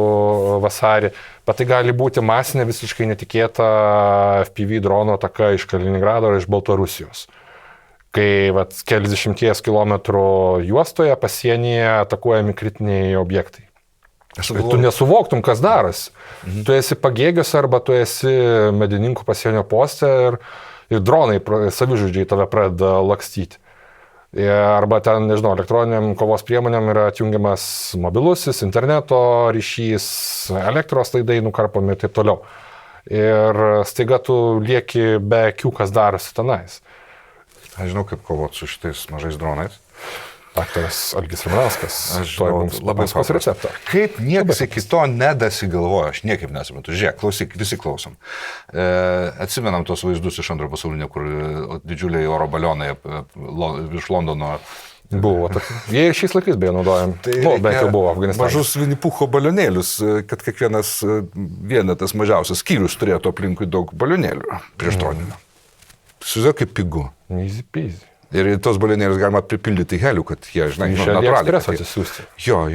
B: vasarį, bet tai gali būti masinė visiškai netikėta FPV drono ataka iš Kaliningrado ar iš Baltarusijos. Kai keliasdešimties kilometrų juostoje pasienyje atakuojami kritiniai objektai. Ir tu nesuvoktum, kas darosi. Tu esi pagėgiuose arba tu esi medininkų pasienio poste ir dronai savižudžiai tave pradeda lakstyti. Arba ten, nežinau, elektroniniam kovos priemonėm yra atjungiamas mobilusis, interneto ryšys, elektros laidai nukarpomi ir taip toliau. Ir staiga tu lieki be akių, kas darosi tenais.
A: Aš žinau, kaip kovoti su šitais mažais dronais.
B: Daktaras Algis Ramanauskas.
A: Aš žinau, labai
B: pas receptą.
A: Kaip niekas iki to nedasigalvojo, aš niekaip nesuprantu. Žiūrėk, klausyk, visi klausom. Atsimenam tos vaizdus iš Antrojo pasaulinio, kur didžiuliai oro balionai iš Londono.
B: Buvo. Jie šiais laikais beje naudojam. Tai bent jau buvo Afganistane.
A: Mažus Vinipucho balionėlius, kad kiekvienas vienetas mažiausias skyrius turėtų aplinkui daug balionėlių prieš droninių. Sužiūrėk, kaip pigu.
B: Easy peasy.
A: Ir tos balionėlius galima pripildyti helių, kad jie, žinai, natūraliai.
B: Atsisiųsti.
A: Jo.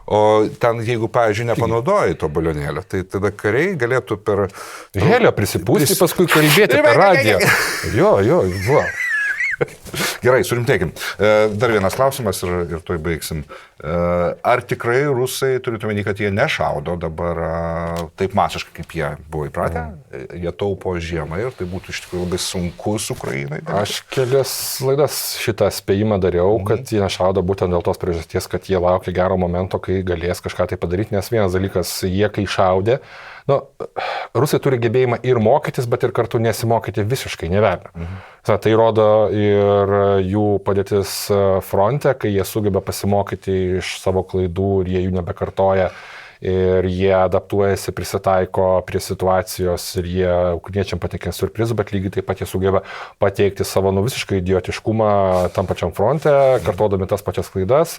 A: O ten, jeigu, pavyzdžiui, nepanaudoji to balionėlio, tai tada kariai galėtų per...
B: Helio prisipūsti, paskui kalbėti per radiją. Jo, buvo.
A: Gerai, surimtėkim. Dar vienas klausimas ir toj baigsim. Ar tikrai rusai, turite omeny, kad jie nešaudo dabar taip masiškai, kaip jie buvo įpratę? Jie taupo žiemą ir tai būtų iš tikrųjų labai sunkus Ukrainai?
B: Aš kelias laidas šitą spėjimą dariau, kad jie nešaudo būtent dėl tos priežasties, kad jie laukia gero momento, kai galės kažką tai padaryti, nes vienas dalykas, jie kai šaudė, rusai turi gebėjimą ir mokytis, bet ir kartu nesimokyti visiškai neverna. Tai rodo ir jų padėtis fronte, kai jie sugeba pasimokyti iš savo klaidų ir jie jų nebekartoja. Ir jie adaptuojasi, prisitaiko prie situacijos ir jie ukrainiečiam pateikia surprizų, bet lygiai taip pat jie sugeba pateikti savo visiškai idiotiškumą tam pačiam fronte, kartodami tas pačias klaidas,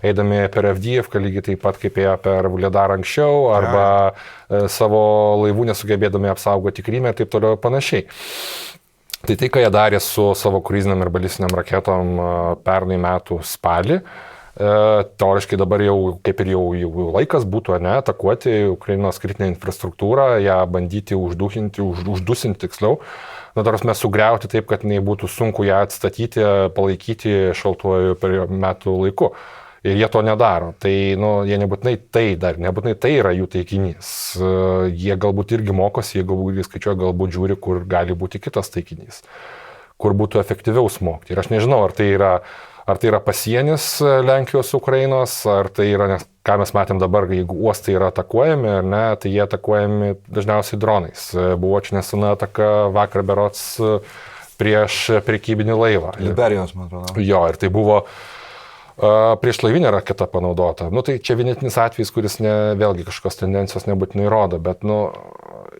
B: eidami per Avdijevką lygiai taip pat kaip ėjo per Vuhledarą anksčiau, arba savo laivų nesugebėdami apsaugoti Krymę ir taip toliau panašiai. Tai, ką jie darė su savo kruiziniam ir balistiniam raketom pernai metų spalį, teoriškai dabar jau kaip ir jau laikas būtų atakuoti Ukrainos kritinę infrastruktūrą, ją bandyti uždusinti tiksliau, mes sugriauti taip, kad nebūtų sunku ją atstatyti, palaikyti šaltuoju metų laiku. Ir jie to nedaro. Tai jie nebūtinai tai yra jų taikinys. Jie galbūt irgi mokosi, jie galbūt skaičiuoja, galbūt žiūri, kur gali būti kitas taikinys, kur būtų efektyviau smogti. Ir aš nežinau, ar tai yra pasienis Lenkijos Ukrainos, ar tai yra, nes ką mes matėm dabar, jeigu uostai yra atakuojami, ar ne, tai jie atakuojami dažniausiai dronais. Buvo čia nesena ataka vakar berods prieš prekybinį laivą.
C: Liberijos, man atrodo.
B: Jo, ir tai buvo prieš laivinę raketą panaudota. Tai čia vienetinis atvejis, kuris vėlgi kažkokios tendencijos nebūtinai rodo, bet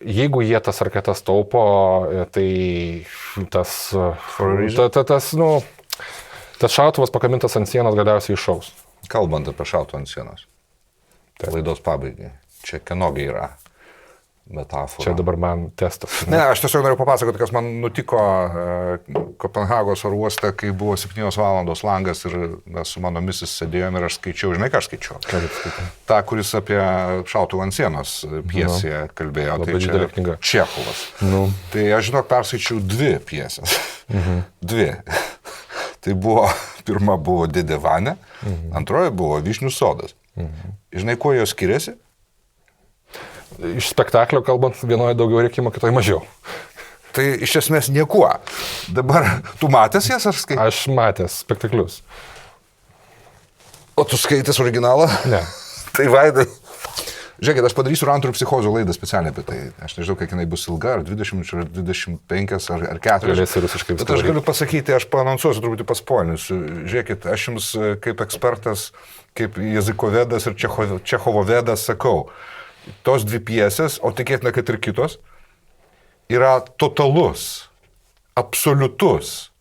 B: jeigu jie tas raketas taupo, tai tas šautuvas pakamintas ant sienos galiausiai iššaus.
A: Kalbant apie šautuvą ant sienos. Laidos pabaigai. Čia kienogi yra metafora.
B: Čia dabar man testas.
A: Ne, aš tiesiog noriu papasakoti, kas man nutiko Kopenhagos oro uoste, kai buvo 7 valandos langas ir mes su mano misis sėdėjome ir aš skaičiau, žinai ką aš skaičiau? Ta, kuris apie šautuvą ant sienos pjesėje kalbėjo.
B: Labai didelė knyga.
A: Čechovas. Tai aš žinok perskaičiau 2 pjesės. 2. Tai buvo, pirma buvo Dėdė Vanė, antroji buvo Vyšnių sodas. Žinai, kuo jos skiriasi?
B: Iš spektaklio kalbant, vienoje daugiau reikimo, kitoje mažiau.
A: Tai iš esmės niekuo. Dabar, tu matęs jas ar skaitai?
B: Aš matęs spektaklius.
A: O tu skaitęs originalą?
B: Ne.
A: Tai Vaidai. Žiūrėkit, aš padarysiu antrų psichozų laidą specialiai apie tai. Aš nežinau, kiek jinai bus ilga, ar 20, ar 25, ar 4.
B: Galėsi rusiškai viską.
A: Bet aš galiu pasakyti, aš paanonsuosiu, truputį paspoilinsiu. Žiūrėkit, aš jums kaip ekspertas, kaip jezikovedas ir čechovovedas sakau, tos 2 pjesės, o tikėtina, kad ir kitos, yra totalus, absoliutus,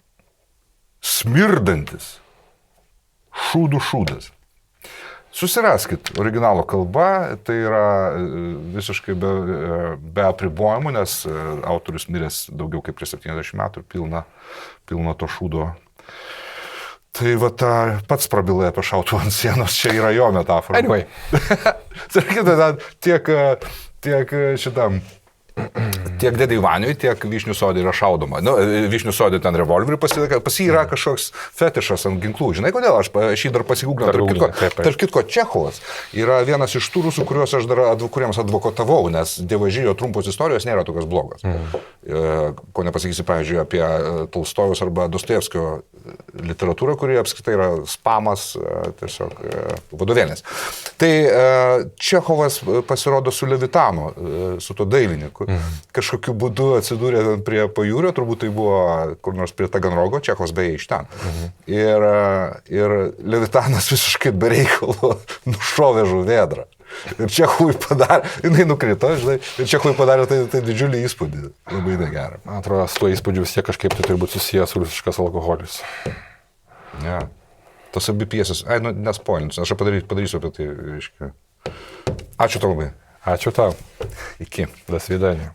A: smirdantis šūdų šūdas. Susiraskit originalo kalba, tai yra visiškai be apribojimų, nes autorius miręs daugiau kaip prieš 70 metų ir pilna to šūdo. Tai va pats prabilai apie šautuvą ant sienos, čia yra jo metafora.
B: Anyway.
A: tiek šitam. Tiek Dėdei Vaniui, tiek Vyšnių sodė yra šaudoma. Nu, Vyšnių sodė ten revolverį pasidaka, pas jį yra kažkoks fetišas ant ginklų. Žinai, kodėl? Aš šį dar pasigūglinau. Tarp kitko, Čechovas yra vienas iš tų rusų, kuriems advokatavau, nes Dievažyjo trumpos istorijos nėra tokios blogos. Ko nepasakysi, pavyzdžiui, apie Tolstojaus arba Dostojevskio literatūrą, kuri apskritai yra spamas, tiesiog vadovėlis. Tai Čechovas pasirodo su Levitanu, su to dailininku. Kažkokiu būdu atsidūrė prie pajūrio, turbūt tai buvo kur nors prie Taganrogo, Čechovas beje iš ten. Ir Levitanas visiškai be reikalo nušovė žuvėdrą. Ir Čechovui padarė, jinai nukrito, žinai, ir Čechovui padarė tai didžiulį įspūdį. Labai negerą.
B: Man atrodo, su tuo įspūdžiu vis tiek kažkaip tai turi būti susijęs su rusiškas alkoholis.
A: Ne. Tos abi piesės, nespoilinsiu, aš padarysiu apie tai, reiškia. Ačiū tau labai.
B: Ačiū tau.
A: Iki.
B: До свидания.